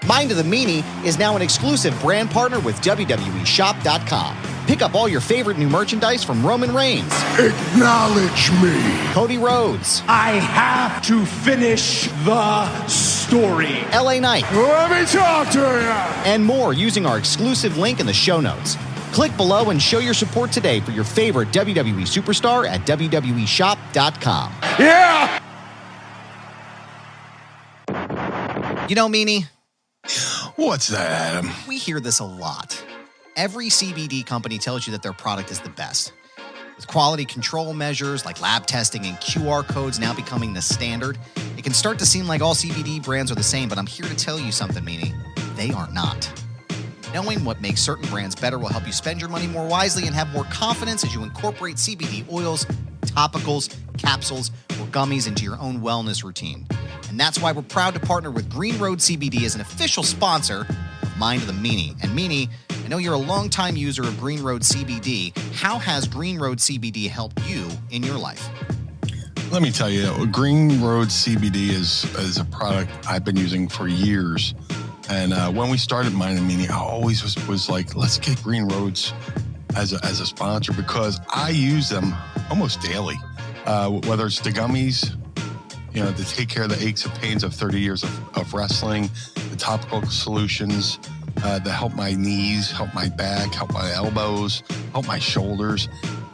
Mind of the Meanie is now an exclusive brand partner with WWEshop.com. Pick up all your favorite new merchandise from Roman Reigns. Acknowledge me. Cody Rhodes. I have to finish the story. LA Knight. Let me talk to you. And more using our exclusive link in the show notes. Click below and show your support today for your favorite WWE superstar at WWEshop.com. Yeah! You know, Meanie, What's that, Adam? we hear this a lot. Every CBD company tells you that their product is the best. With quality control measures like lab testing and QR codes now becoming the standard, it can start to seem like all CBD brands are the same, but I'm here to tell you something, Meanie. They are not. Knowing what makes certain brands better will help you spend your money more wisely and have more confidence as you incorporate CBD oils, topicals, capsules, or gummies into your own wellness routine. And that's why we're proud to partner with Green Road CBD as an official sponsor of Mind of the Meanie. And Meanie, I know you're a longtime user of Green Road CBD. How has Green Road CBD helped you in your life? Let me tell you, Green Road CBD is a product I've been using for years. And when we started Mind of the Meanie, I always was like, let's get Green Roads as a sponsor because I use them almost daily. Whether it's the gummies, you know, to take care of the aches and pains of 30 years of wrestling, the topical solutions that help my knees, help my back, help my elbows, help my shoulders.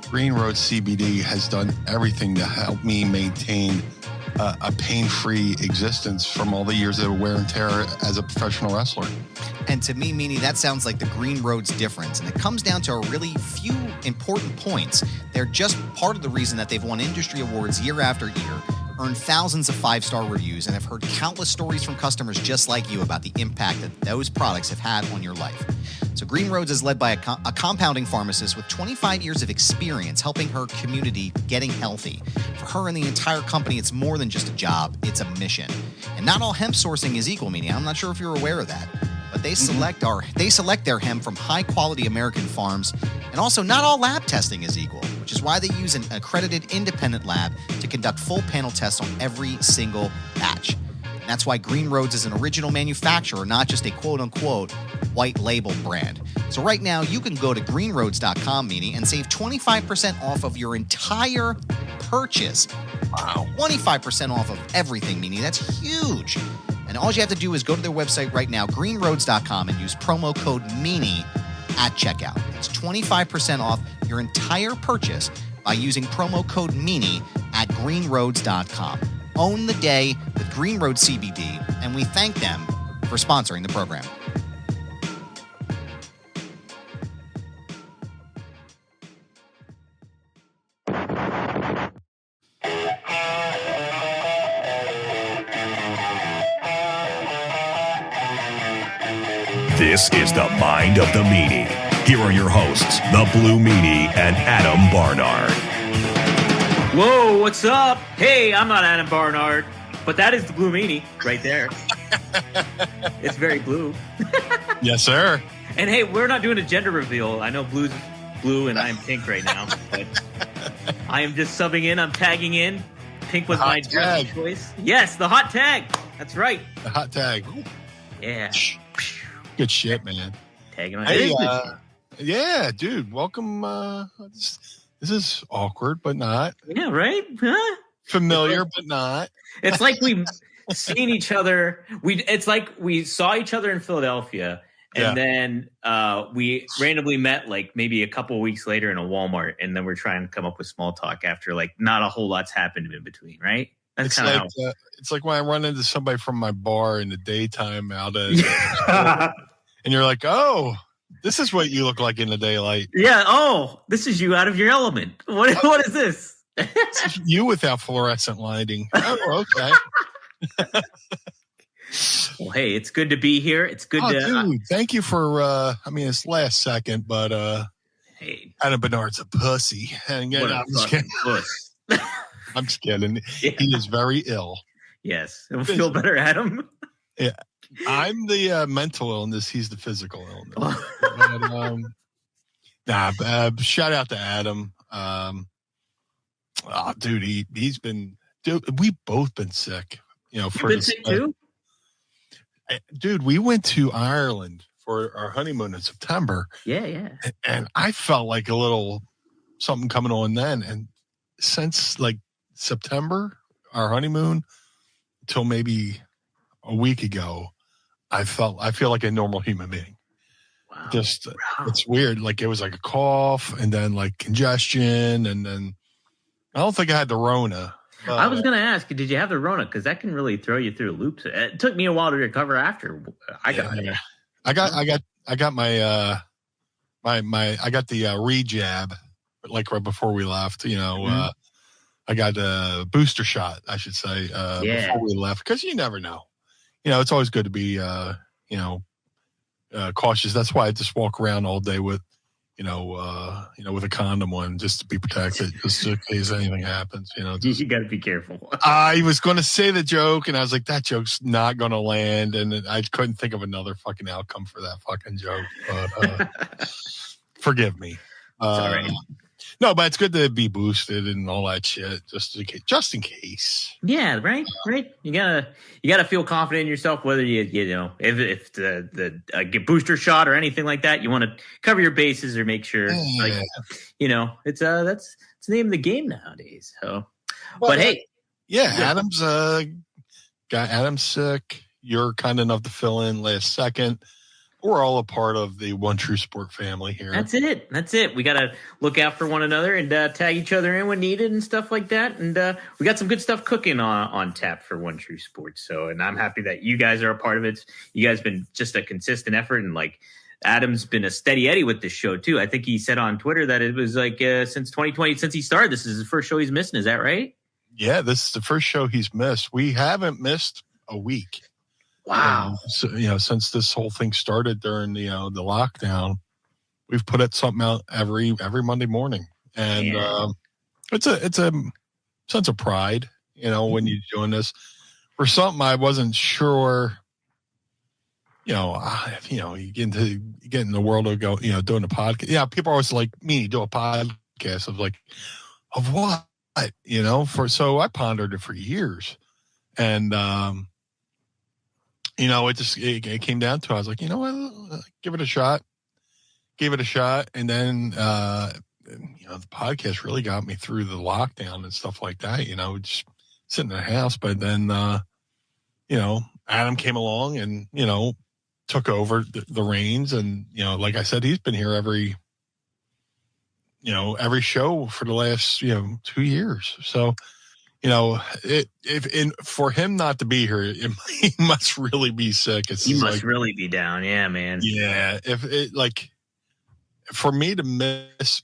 Green Road CBD has done everything to help me maintain a pain-free existence from all the years of wear and tear as a professional wrestler. And to me, Meanie, that sounds like the Green Road's difference. And it comes down to a really few important points. They're just part of the reason that they've won industry awards year after year, earned thousands of five-star reviews, and have heard countless stories from customers just like you about the impact that those products have had on your life. So Green Roads is led by a compounding pharmacist with 25 years of experience helping her community getting healthy. For her and the entire company, it's more than just a job, it's a mission. And not all hemp sourcing is equal, Meanie. I'm not sure if you're aware of that. But they select their hemp from high-quality American farms, and also not all lab testing is equal, which is why they use an accredited independent lab to conduct full panel tests on every single batch. And that's why Green Roads is an original manufacturer, not just a quote-unquote white label brand. So right now, you can go to greenroads.com, Meanie, and save 25% off of your entire purchase. Wow. 25% off of everything, Meanie. That's huge. And all you have to do is go to their website right now, greenroads.com, and use promo code MEANIE at checkout. It's 25% off your entire purchase by using promo code MEANIE at greenroads.com. Own the day with Green Road CBD, and we thank them for sponsoring the program. This is the Mind of the Meanie. Here are your hosts, the Blue Meanie and Adam Barnard. Whoa, what's up? Hey, I'm not Adam Barnard, but that is the Blue Meanie right there. It's very blue. Yes, sir. And hey, we're not doing a gender reveal. I know Blue's blue and I'm pink right now, but I am just subbing in. I'm tagging in. Pink was my dress choice. Yes, the hot tag. That's right. The hot tag. Yeah. Good shit, man. Tagging on. Hey, yeah, dude. Welcome. This is awkward, but not. Yeah, right? Huh? Familiar, but not. It's like we seen each other. It's like we saw each other in Philadelphia, and then we randomly met like maybe a couple of weeks later in a Walmart, and then we're trying to come up with small talk after like not a whole lot's happened in between, right? That's kind of it's like when I run into somebody from my bar in the daytime out of, and you're like, oh, this is what you look like in the daylight. Yeah. Oh, this is you out of your element. What is this? This is you without fluorescent lighting. Oh, okay. Well, hey, it's good to be here. It's good to. Dude, thank you for. It's last second, but hey, Adam Bernard's a pussy. And what I'm just kidding. I'm just kidding. Yeah. He is very ill. Yes, it'll feel better, Adam. Yeah, I'm the mental illness. He's the physical illness. But, shout out to Adam. Dude, he's been. Dude, we've both been sick. You know, you've been sick too. Dude, we went to Ireland for our honeymoon in September. Yeah. And I felt like a little something coming on then. And since like September, our honeymoon, till maybe a week ago, I feel like a normal human being. Wow. Just it's weird. Like it was like a cough and then like congestion. And then I don't think I had the Rona. I was going to ask, did you have the Rona? Because that can really throw you through loops. It took me a while to recover after I got it. I got my I got the re-jab like right before we left. I got a booster shot, I should say, before we left, because you never know. It's always good to be cautious. That's why I just walk around all day with with a condom on, just to be protected, just in case anything happens. You got to be careful. I was going to say the joke, and I was like, that joke's not going to land, and I couldn't think of another fucking outcome for that fucking joke. But forgive me. Sorry. No, but it's good to be boosted and all that shit, just in case. Yeah, right. You gotta feel confident in yourself, whether if the get booster shot or anything like that. You want to cover your bases or make sure, it's that's the name of the game nowadays. So, but hey, Adam's got Adam's sick. You're kind enough to fill in last second. We're all a part of the One True Sport family here. That's it. We got to look out for one another and tag each other in when needed and stuff like that. And we got some good stuff cooking on tap for One True Sport. So, and I'm happy that you guys are a part of it. You guys been just a consistent effort, and like Adam's been a steady Eddie with this show too. I think he said on Twitter that it was like since 2020, since he started, this is the first show he's missing. Is that right? Yeah, this is the first show he's missed. We haven't missed a week. Wow. Since this whole thing started during the lockdown, we've put something out every Monday morning, and it's a sense of pride, when you're doing this for something I wasn't sure. You get in the world of doing a podcast. Yeah, people are always like, me, do a podcast. I was like, of what? So I pondered it for years, and it came down to, I was like, you know what, give it a shot. Gave it a shot. And then, the podcast really got me through the lockdown and stuff like that, just sitting in the house. But then, Adam came along and, took over the reins. And, like I said, he's been here every show for the last, 2 years. So, for him not to be here, he must really be sick. He must really be down. Yeah, man. Yeah. For me to miss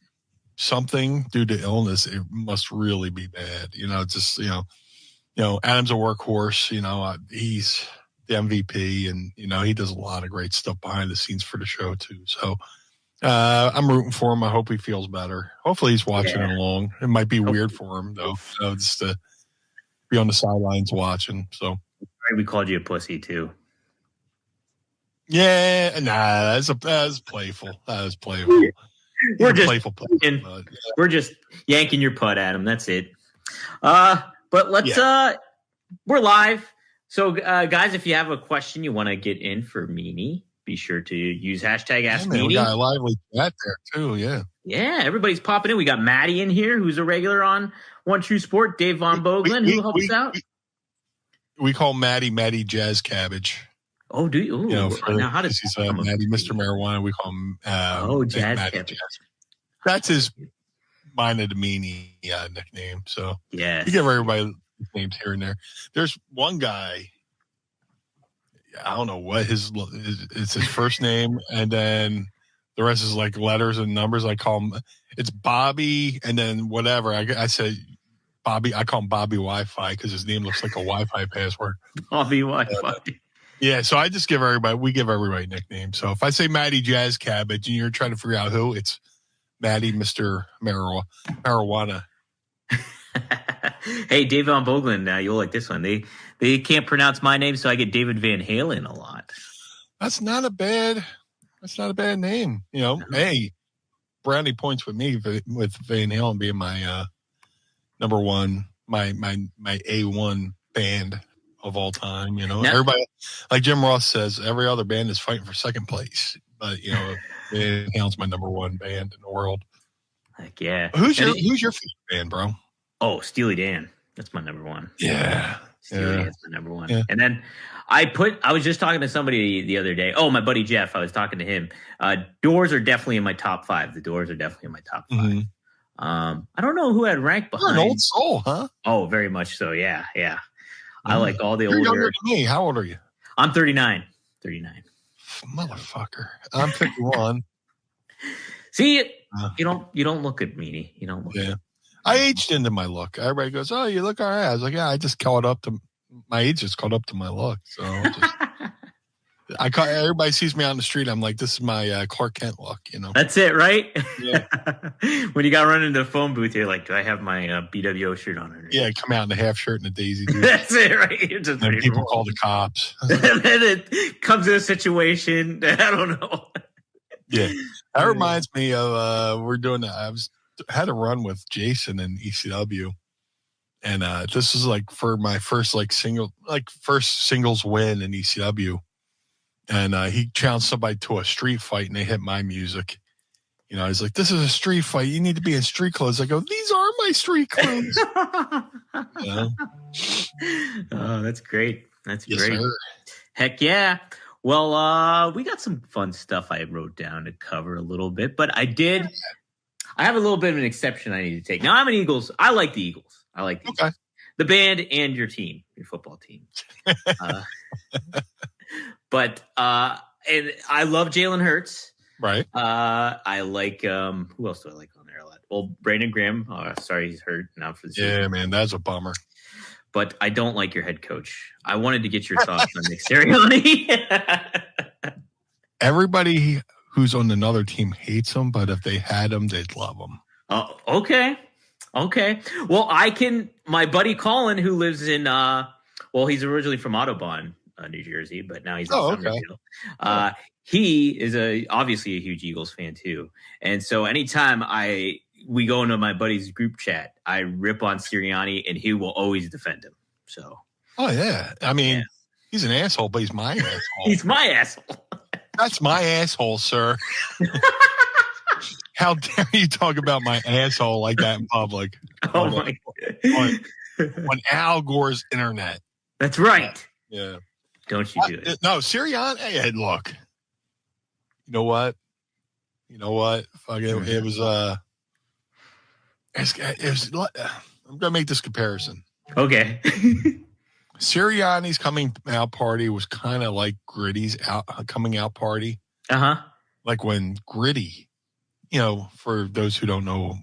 something due to illness, it must really be bad. Adam's a workhorse. He's the MVP, and, he does a lot of great stuff behind the scenes for the show too. So, I'm rooting for him. I hope he feels better. Hopefully he's watching along. It might be weird for him though, just to be on the sidelines watching. So we called you a pussy too. Yeah, nah, that was playful. That was playful. We're just yanking your putt at him. That's it. But let's we're live. So guys, if you have a question you want to get in for Meanie, be sure to use hashtag #AskMeanie. We got a lively chat there too. Yeah, everybody's popping in. We got Maddie in here, who's a regular on One True Sport. Dave Von Boglin, who helps out. We call Maddie Jazz Cabbage. Oh, do you? Now, how does he's Maddie, Mr. Marijuana? We call him Jazz Maddie Cabbage. That's his mine and DeMeanie nickname. So yeah, you give everybody names here and there. There's one guy. I don't know what it's his first name, and then the rest is like letters and numbers. I call him, it's Bobby, and then whatever. I say Bobby. I call him Bobby Wi-Fi because his name looks like a Wi-Fi password. Bobby Wi-Fi. Yeah, so I just give everybody nicknames. So if I say Maddie Jazz Cabbage and you're trying to figure out who, it's Maddie Mr. Marijuana. Hey, Dave Von Boglin, you'll like this one. They can't pronounce my name, so I get David Van Halen a lot. That's not a bad name. Hey, brownie points with me with Van Halen being my number one, my A1 band of all time. You know, No. everybody, like Jim Ross says, every other band is fighting for second place. But you know, Van Halen's my number one band in the world. Like, yeah. Who's your favorite band, bro? Oh, Steely Dan. That's my number one. Yeah. Steely Dan's my number one. Yeah. And then I was just talking to somebody the other day. Oh, my buddy Jeff. I was talking to him. Doors are definitely in my top 5. The Doors are definitely in my top 5. Mm-hmm. I don't know who I'd rank behind. You're an old soul, huh? Oh, very much so. Yeah. I like all the You're older. younger than me. How old are you? I'm 39. 39. Motherfucker. I'm 51. See, you don't look at Meanie. You don't look. Yeah. I aged into my look. Everybody goes, "Oh, you look all right." I was like, "Yeah, I just caught up to my age. Just caught up to my look." So everybody sees me on the street. I'm like, "This is my Clark Kent look." You know. That's it, right? Yeah. When you got run into the phone booth, you're like, "Do I have my BWO shirt on?" Underneath? Yeah, come out in a half shirt and a daisy. Dude. That's it, right? You're just And people call the cops. And then it comes in a situation. I don't know. Yeah, that reminds me of we're doing. Had a run with Jason in ECW, and this is like for my first singles win in ECW, and he challenged somebody to a street fight, and they hit my music. You know, he's like, "This is a street fight. You need to be in street clothes." I go, "These are my street clothes." You know? Oh, that's great. That's Yes, great. sir. Heck yeah. Well, we got some fun stuff I wrote down to cover a little bit, but I have a little bit of an exception I need to take. Now, I'm an Eagles. I like the Eagles. I like the Eagles. The band and your team, your football team. But and I love Jalen Hurts. Right. I like who else do I like on there a lot? Well, Brandon Graham. Sorry, he's hurt now for the season. Yeah, man, that's a bummer. But I don't like your head coach. I wanted to get your thoughts on Nick Sirianni. Everybody who's on another team hates him, but if they had him, they'd love him. Oh, okay. Well, my buddy Colin, who lives in, he's originally from Audubon, New Jersey, but now he's in Somerville. He is obviously a huge Eagles fan too. And so anytime we go into my buddy's group chat, I rip on Sirianni and he will always defend him. So. Oh yeah. I mean, he's an asshole, but he's my asshole. He's my asshole. That's my asshole, sir. How dare you talk about my asshole like that in public? Oh my God. On Al Gore's internet. That's right. Yeah. Don't you do it. No, Sirianni, hey, look. You know what? Fuck it. It was I'm gonna make this comparison. Okay. Sirianni's coming out party was kind of like Gritty's coming out party. Like when Gritty, for those who don't know,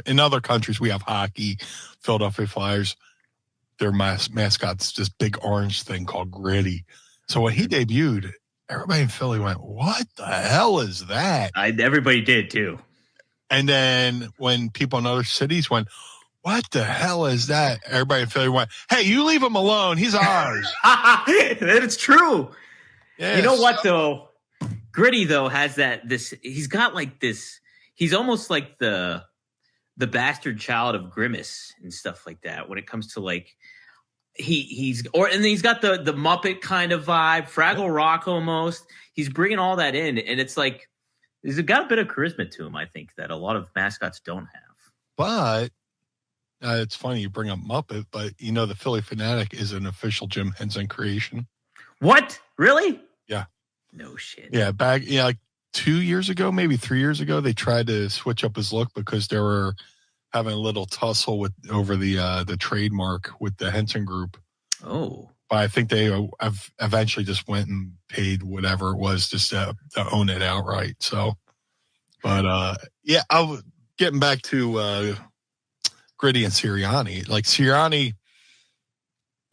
in other countries we have hockey, Philadelphia Flyers, their mascot's this big orange thing called Gritty. So when he debuted, everybody in Philly went, "What the hell is that?" Everybody did too. And then when people in other cities went, "What the hell is that?" Everybody in Philly went, "Hey, you leave him alone. He's ours." It's true. Yes. You know what though? Gritty though has he's got like this. He's almost like the bastard child of Grimace and stuff like that. When it comes to like and he's got the Muppet kind of vibe, Fraggle Rock almost. He's bringing all that in, and it's like he's got a bit of charisma to him. I think that a lot of mascots don't have. But it's funny you bring up Muppet, but the Philly Fanatic is an official Jim Henson creation. What? Really? Yeah. No shit. Yeah, back like 2 years ago, maybe 3 years ago, they tried to switch up his look because they were having a little tussle over the trademark with the Henson Group. Oh. But I think they eventually just went and paid whatever it was just to own it outright. So, but I was getting back to Gritty and Sirianni. Like Sirianni,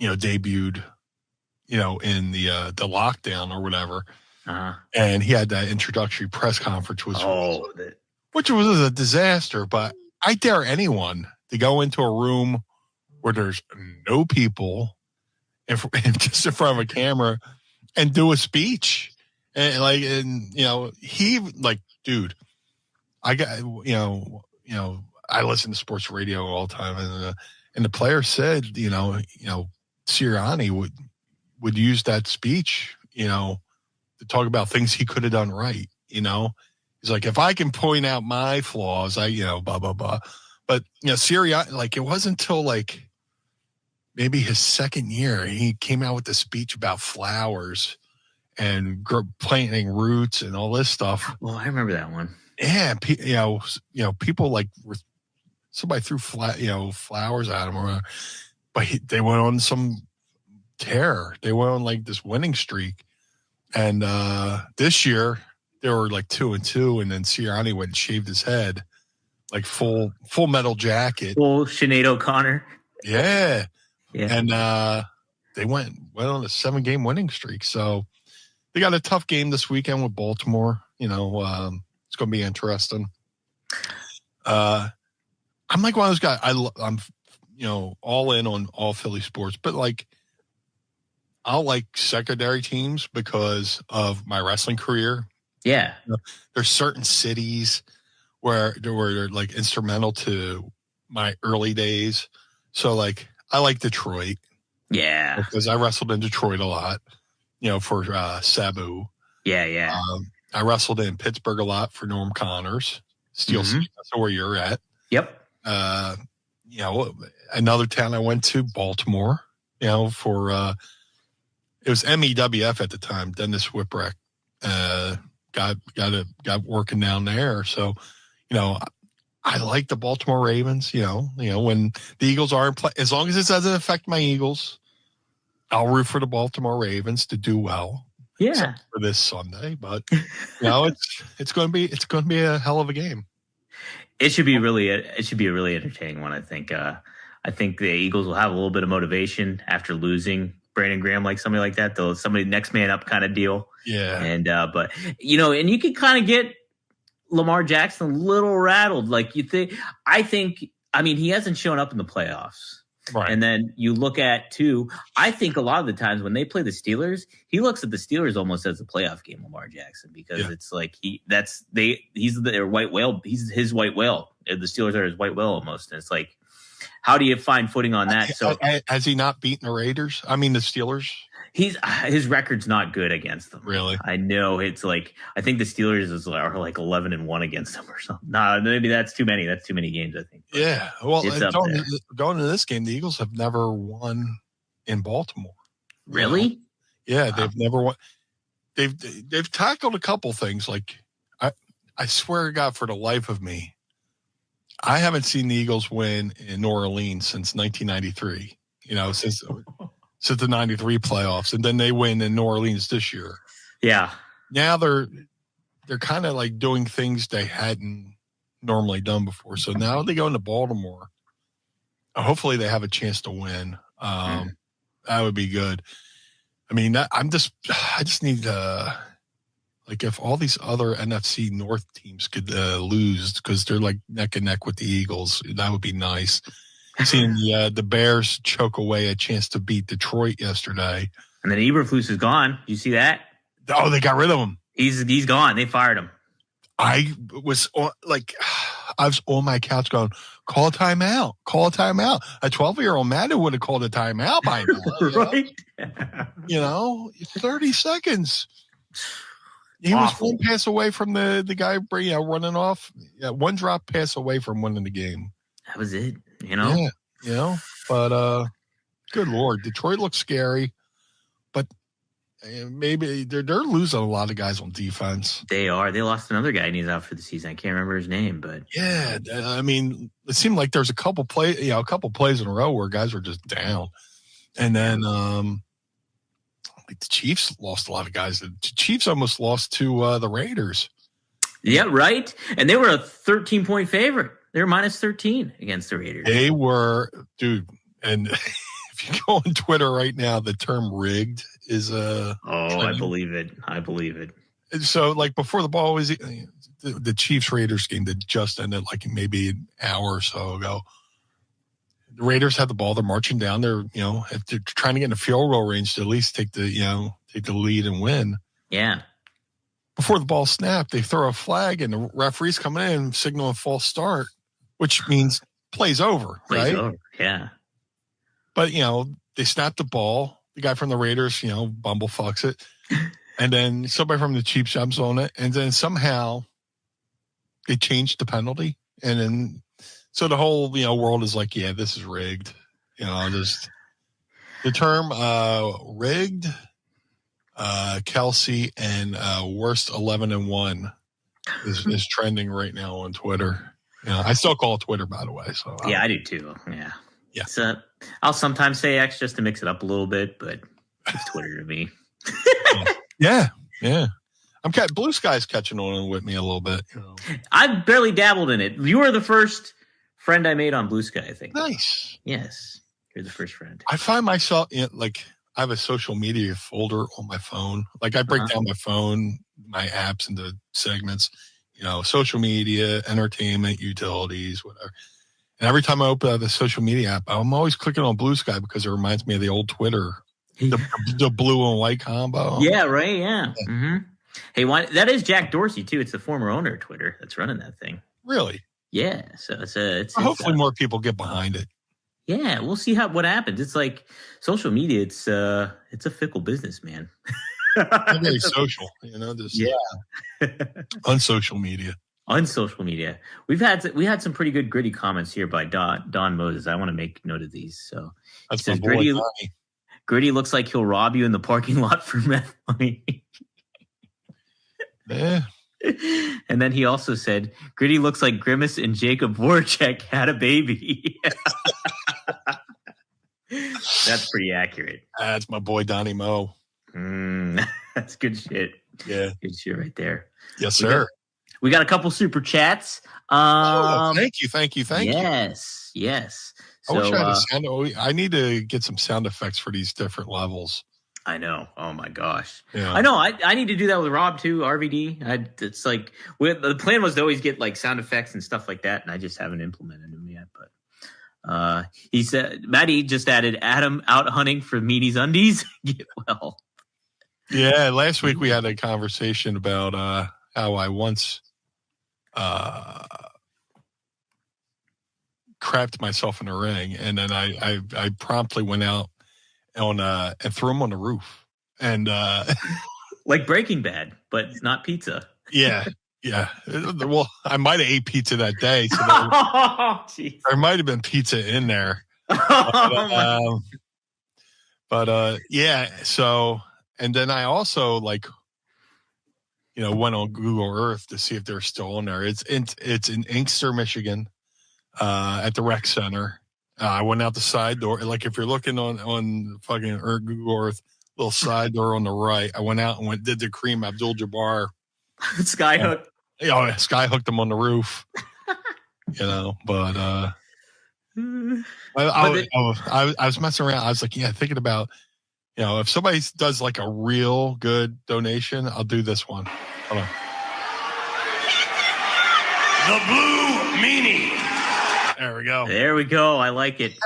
debuted, in the lockdown or whatever. And he had that introductory press conference, which was a disaster. But I dare anyone to go into a room where there's no people and just in front of a camera and do a speech. And he dude, I got, I listen to sports radio all the time. And the player said, Sirianni would use that speech, to talk about things he could have done right. He's like, if I can point out my flaws, blah, blah, blah. But, Sirianni, like, it wasn't until, like, maybe his second year, he came out with the speech about flowers and planting roots and all this stuff. Well, I remember that one. Yeah, people like somebody threw flowers at him, but they went on some tear. They went on like this winning streak, and this year they were like 2-2, and then Sirianni went and shaved his head, like full metal jacket, full Sinead O'Connor. Yeah. And they went on a 7-game winning streak. So they got a tough game this weekend with Baltimore. It's going to be interesting. I'm like one of those guys. I'm all in on all Philly sports, but like I'll like secondary teams because of my wrestling career. Yeah, there's certain cities where they're like instrumental to my early days. So like I like Detroit. Yeah, because I wrestled in Detroit a lot. For Sabu. Yeah. I wrestled in Pittsburgh a lot for Norm Connors. Steel City, that's where you're at. Yep. Another town I went to, Baltimore. For it was MEWF at the time. Dennis Whipwreck got working down there. So, I like the Baltimore Ravens. When the Eagles aren't playing, as long as it doesn't affect my Eagles, I'll root for the Baltimore Ravens to do well. Yeah, for this Sunday, but it's going to be a hell of a game. It should be a really entertaining one. I think the Eagles will have a little bit of motivation after losing Brandon Graham, like somebody like that. Though somebody next man up kind of deal. Yeah, and but and you can kind of get Lamar Jackson a little rattled. Like I mean, he hasn't shown up in the playoffs. Right. And then you look at I think a lot of the times when they play the Steelers, he looks at the Steelers almost as a playoff game, Lamar Jackson, because it's like he's their white whale. He's his white whale. The Steelers are his white whale almost. And it's like, how do you find footing on that? So has he not beaten the Raiders? I mean, the Steelers? His record's not good against them. Really? I know. It's like, I think the Steelers are like 11-1 against them or something. No, maybe that's too many. That's too many games, I think. But yeah. Well, going into this game, the Eagles have never won in Baltimore. Really? Yeah, they've never won. They've tackled a couple things. Like I swear to God, for the life of me, I haven't seen the Eagles win in New Orleans since 1993. Since the 93 playoffs, and then they win in New Orleans this year. Yeah. Now they're kind of like doing things they hadn't normally done before. So now they go into Baltimore. Hopefully they have a chance to win. That would be good. I mean, I just need like if all these other NFC North teams could lose, because they're like neck and neck with the Eagles, that would be nice. Seeing the Bears choke away a chance to beat Detroit yesterday. And then Eberflus is gone. You see that? Oh, they got rid of him. He's gone. They fired him. I was on my couch going, call a timeout. A 12-year-old man would have called a timeout by now. Right? 30 seconds. He was one pass away from the guy running off. Yeah, one drop pass away from winning the game. That was it. Yeah, but good Lord, Detroit looks scary, but maybe they're losing a lot of guys on defense. They are. They lost another guy and he's out for the season. I can't remember his name, but yeah, I mean, it seemed like there's a couple plays in a row where guys were just down, and then like the Chiefs lost a lot of guys. The Chiefs almost lost to the Raiders. Yeah, right. And they were a 13-point favorite. They were minus 13 against the Raiders. They were, dude. And if you go on Twitter right now, the term rigged is I believe it. And so, like, before the ball was the Chiefs Raiders game that just ended like maybe an hour or so ago. The Raiders had the ball. They're marching down. They're, if they're trying to get in a field goal range to at least take the lead and win. Yeah. Before the ball snapped, they throw a flag and the referee's coming in signaling false start, which means play's over, right? Over. Yeah. But, they snap the ball. The guy from the Raiders, bumble fucks it. And then somebody from the Chiefs jumps on it. And then somehow they changed the penalty. And then, so the whole, world is like, yeah, this is rigged. Just the term rigged, Kelsey, and worst 11-1 is trending right now on Twitter. I still call it Twitter, by the way. So yeah, I do too. Yeah. Yeah. So I'll sometimes say X just to mix it up a little bit, but it's Twitter to me. Yeah. Blue Sky's catching on with me a little bit. I've barely dabbled in it. You were the first friend I made on Blue Sky, I think. Nice. Yes, you're the first friend. I find myself I have a social media folder on my phone. Like I break down my phone, my apps into segments. Social media, entertainment, utilities, whatever. And every time I open up the social media app, I'm always clicking on Blue Sky because it reminds me of the old Twitter, the blue and white combo. Yeah, right. Yeah. Mm-hmm. Hey, that is Jack Dorsey too. It's the former owner of Twitter that's running that thing. Really? Yeah. So it's hopefully more people get behind it. Yeah, we'll see what happens. It's like social media. It's a fickle business, man. Not very social, on social media. On social media, we had some pretty good gritty comments here by Don Moses. I want to make note of these. So that's my boy, Gritty looks like he'll rob you in the parking lot for meth money. Yeah. And then he also said, Gritty looks like Grimace and Jacob Voracek had a baby. That's pretty accurate. That's my boy Donnie Mo. That's good shit. Yeah. Good shit right there. Yes, sir. We got a couple super chats. Thank you. Yes. I wish I had I need to get some sound effects for these different levels. I know. Oh my gosh. Yeah. I know. I need to do that with Rob too. RVD. It's like the plan was to always get like sound effects and stuff like that, and I just haven't implemented them yet. But he said Maddie just added Adam out hunting for Meanie's undies. Get well. Yeah. Last week we had a conversation about how I once crapped myself in a ring, and then I promptly went out and threw him on the roof, and like Breaking Bad, but not pizza. Yeah. Well, I might have ate pizza that day, so there might have been pizza in there. But yeah. So, and then I also went on Google Earth to see if they're still on there. It's in Inkster, Michigan, at the rec center. I went out the side door. Like if you're looking on fucking Google Earth, little side door on the right. I went out and did the Kareem Abdul-Jabbar. Skyhook. Skyhooked them on the roof. But I was messing around. I was like, thinking about, if somebody does like a real good donation, I'll do this one. Hold on. The Blue Meanie. There we go. I like it.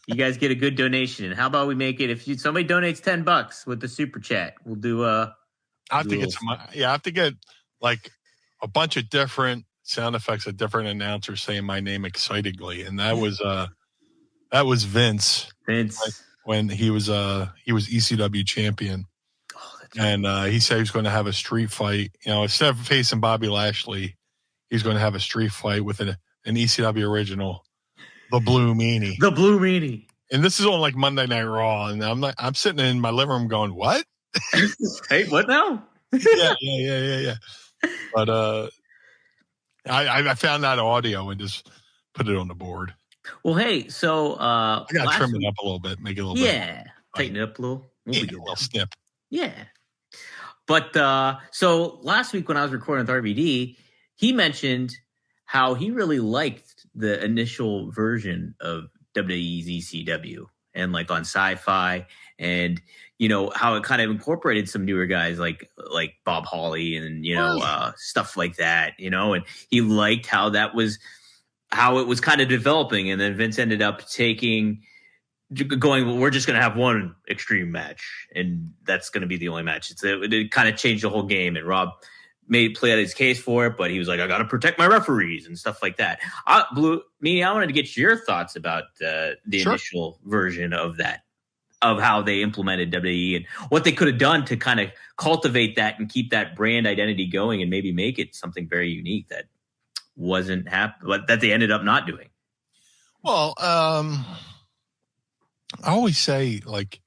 You guys get a good donation. And how about we make it, if somebody donates $10 with the super chat, we'll do I have to get like a bunch of different sound effects of different announcers saying my name excitedly. And that was Vince. When he was ECW champion. Oh, that's and he said he was going to have a street fight. Instead of facing Bobby Lashley, he's going to have a street fight with an ECW original, the Blue Meanie. The Blue Meanie. And this is on like Monday Night Raw, and I'm sitting in my living room going, "What? Hey, what now?" Yeah. But I found that audio and just put it on the board. Well, hey, so I got to trim it up a little bit, make it a little bit. Yeah, tighten it up a little. A little snip. Yeah. But so last week when I was recording with RVD, he mentioned how he really liked the initial version of WWE's ECW and like on Sci-Fi, and how it kind of incorporated some newer guys like Bob Hawley and stuff like that, and he liked how it was kind of developing, and then Vince ended up going, well, we're just going to have one extreme match, and that's going to be the only match. It kind of changed the whole game, and Rob played his case for it, but he was like, I got to protect my referees and stuff like that. Blue Meanie, I wanted to get your thoughts about the initial version of that of how they implemented WWE and what they could have done to kind of cultivate that and keep that brand identity going and maybe make it something very unique that wasn't but that they ended up not doing. Well, I always say, like,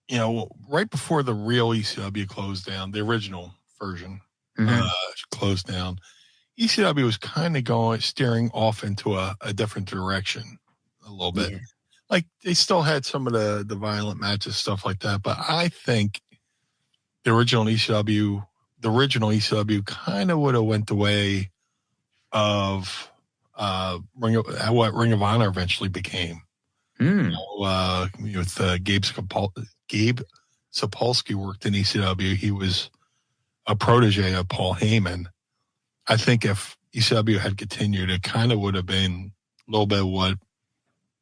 you know, right before the real ECW closed down, the original version closed down, ECW was kind of steering off into a different direction a little bit. Yeah. Like, they still had some of the violent matches, stuff like that. But I think the original ECW kind of would have went the way of what Ring of Honor eventually became. You know, with Gabe Sapolsky worked in ECW. He was a protege of Paul Heyman. I think if ECW had continued, it kind of would have been a little bit what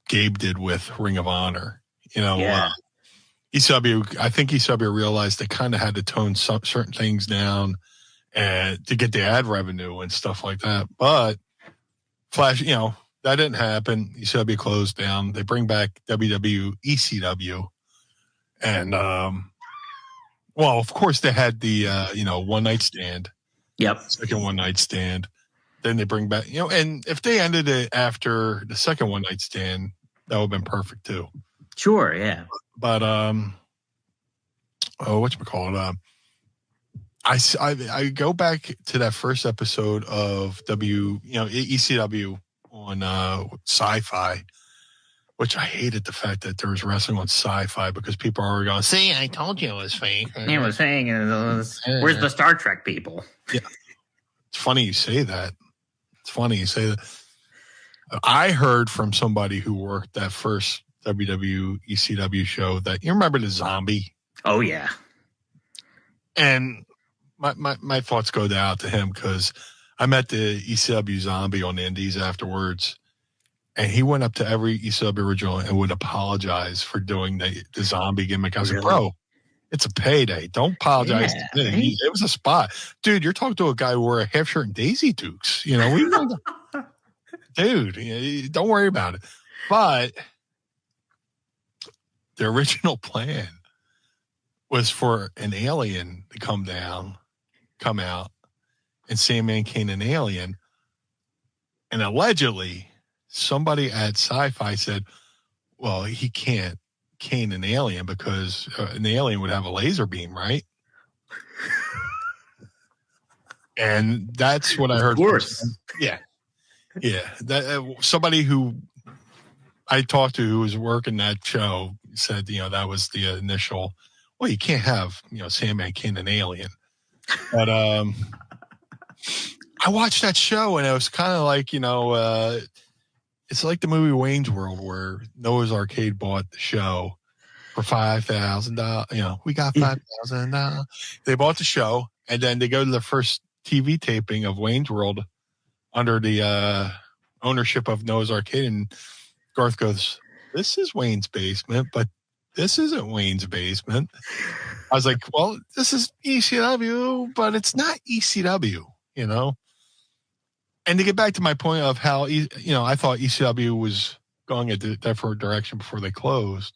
Gabe did with Ring of Honor. You know, ECW, I think ECW realized they kind of had to tone certain things down and to get the ad revenue and stuff like that. But Flash, you know, that didn't happen. ECW closed down. They bring back WWECW. And, well, of course, they had the, one night stand. Yep. Second one night stand. Then they bring back, and if they ended it after the second one night stand, that would have been perfect too. Sure, yeah. But whatchamacallit? I go back to that first episode of ECW on Sci-Fi, which I hated the fact that there was wrestling on Sci-Fi because people are already going, "See, I told you it was fake." It was fake. Where's the Star Trek people? Yeah, it's funny you say that. I heard from somebody who worked that first WWECW show that, you remember the zombie? Oh yeah. And my thoughts go out to him because I met the ECW zombie on the Indies afterwards, and he went up to every ECW original and would apologize for doing the zombie gimmick. I was like, bro, it's a payday. Don't apologize to me. It was a spot. Dude, you're talking to a guy who wore a half shirt and Daisy Dukes. You know, dude, don't worry about it. But the original plan was for an alien to come out, and Sandman Kane an alien. And allegedly, somebody at Sci-Fi said, well, he can't Kane an alien because an alien would have a laser beam, right? And that's what I heard. Of course. Yeah. That somebody who I talked to who was working that show said, that was the initial. Well, you can't have Sandman Kane an alien. But I watched that show and it was kind of like it's like the movie Wayne's World where Noah's Arcade bought the show for $5,000. We got $5,000. They bought the show and then they go to the first TV taping of Wayne's World under the ownership of Noah's Arcade, and Garth goes, "This is Wayne's basement, but this isn't Wayne's basement." I was like, well, this is ECW, but it's not ECW, And to get back to my point of how, I thought ECW was going a different direction before they closed.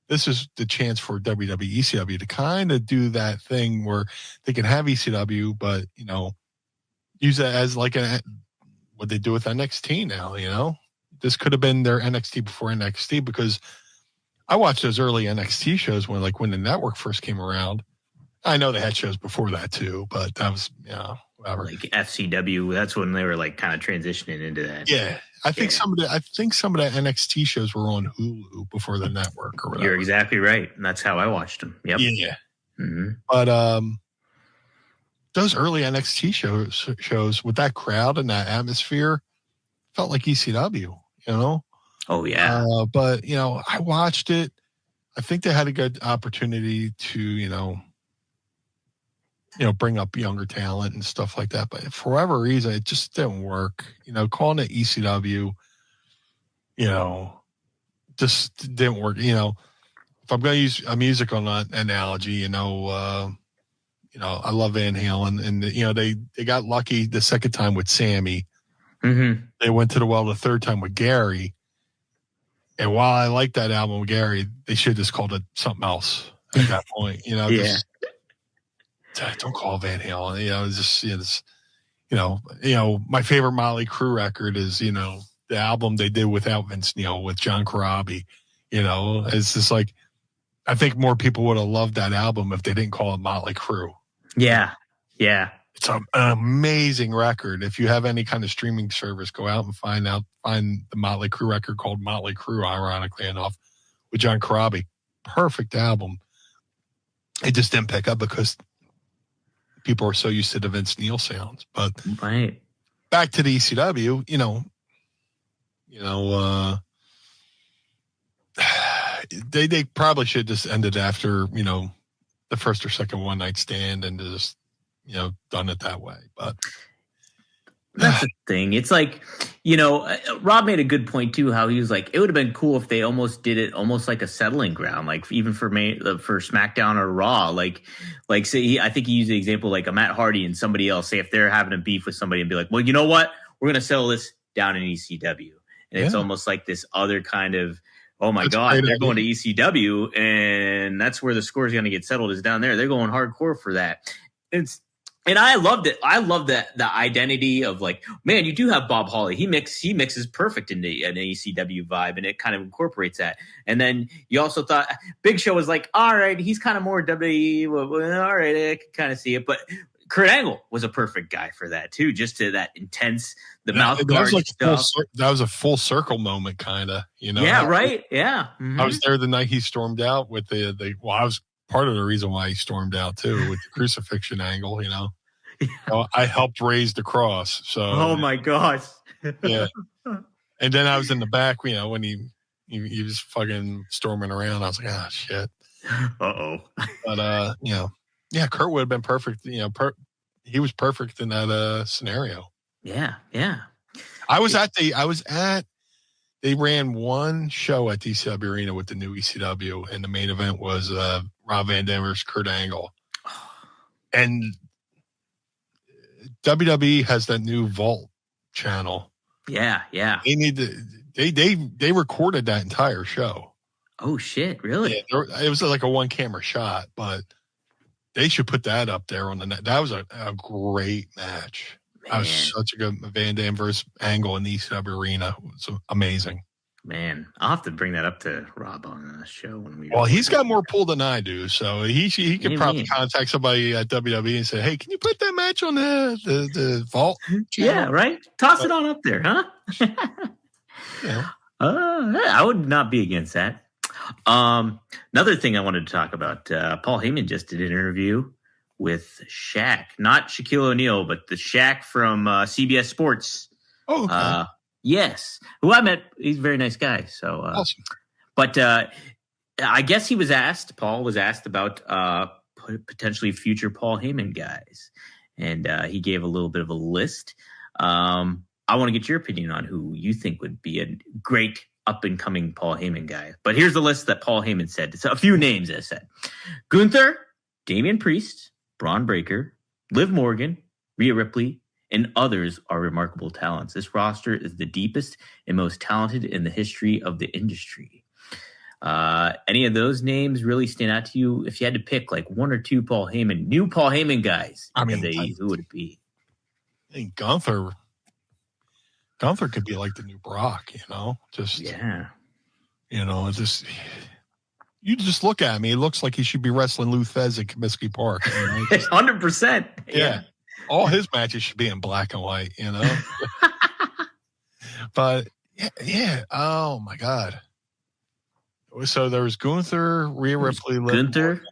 This is the chance for WWECW to kind of do that thing where they can have ECW, but, use it as like what they do with NXT now, This could have been their NXT before NXT, because I watched those early NXT shows when the network first came around. I know they had shows before that too, but that was, whatever. Like FCW, that's when they were like kind of transitioning into that. Yeah. I think some of the NXT shows were on Hulu before the network or whatever. You're exactly right. And that's how I watched them. Yep. Yeah. Mm-hmm. But those early NXT shows with that crowd and that atmosphere felt like ECW, Oh yeah. But I watched it. I think they had a good opportunity to, bring up younger talent and stuff like that. But for whatever reason, it just didn't work. Calling it ECW, just didn't work. If I'm going to use a musical analogy, I love Van Halen, and they got lucky the second time with Sammy. Mm-hmm. They went to the well the third time with Gary. And while I like that album with Gary, they should just called it something else at that point. You know, just, don't call Van Halen. You know, it's just my favorite Motley Crue record is the album they did without Vince Neil with John Corabi. You know, it's just like I think more people would have loved that album if they didn't call it Motley Crue. Yeah. It's an amazing record. If you have any kind of streaming service, go out and find the Motley Crue record called Motley Crue, ironically enough, with John Corabi. Perfect album. It just didn't pick up because people are so used to the Vince Neil sounds. But back to the ECW, they probably should just ended after, the first or second one night stand and just, done it that way. But that's the thing. It's like, Rob made a good point too, how he was like, it would have been cool if they almost did it almost like a settling ground, like even for SmackDown or Raw, like say, I think he used the example, like a Matt Hardy and somebody else, say if they're having a beef with somebody and be like, well, you know what? We're going to settle this down in ECW. And it's almost like this other kind of, oh my God, they're going to ECW and that's where the score is going to get settled, is down there. They're going hardcore for that. And I loved it. I love the identity of like, man, you do have Bob Holly. He mixes perfect in an ECW vibe, and it kind of incorporates that. And then you also thought Big Show was like, all right, he's kind of more WWE. All right, I can kind of see it. But Kurt Angle was a perfect guy for that too, just to that intense, mouth guard stuff. That was a full circle moment, kind of. Yeah, right. Yeah. Mm-hmm. I was there the night he stormed out with I was part of the reason why he stormed out too, with the crucifixion angle, I helped raise the cross. So, oh my gosh. Yeah. And then I was in the back, when he was fucking storming around, I was like, shit. Uh-oh. But, Kurt would have been perfect. He was perfect in that scenario. Yeah. They ran one show at DCW Arena with the new ECW, and the main event was Rob Van Dam versus Kurt Angle. And WWE has that new Vault channel. Yeah. They need to. They recorded that entire show. Oh shit! Really? Yeah, it was like a one camera shot, but they should put that up there on the net. That was a great match. That was such a good Van Dam versus Angle in the ECW Arena. It was amazing. Man, I'll have to bring that up to Rob on the show when we. Well, he's got more pull than I do, so he could probably contact somebody at WWE and say, "Hey, can you put that match on the Vault channel?" Yeah, right. Toss it on up there, huh? Yeah. I would not be against that. Another thing I wanted to talk about: Paul Heyman just did an interview with Shaq, not Shaquille O'Neal, but the Shaq from CBS Sports. Oh, okay. Yes, who I met. He's a very nice guy. So, awesome. But I guess Paul was asked about potentially future Paul Heyman guys. And he gave a little bit of a list. I want to get your opinion on who you think would be a great up-and-coming Paul Heyman guy. But here's the list that Paul Heyman said. It's a few names that said. Gunther, Damian Priest, Braun Breaker, Liv Morgan, Rhea Ripley, and others are remarkable talents. This roster is the deepest and most talented in the history of the industry. Any of those names really stand out to you? If you had to pick like one or two new Paul Heyman guys, who would it be? I think Gunther could be like the new Brock, you just look at him. He looks like he should be wrestling Lou Thez at Comiskey Park. 100%. Yeah. All his matches should be in black and white, But yeah. Oh my God. So there was Gunther, Rhea Ripley, Gunther,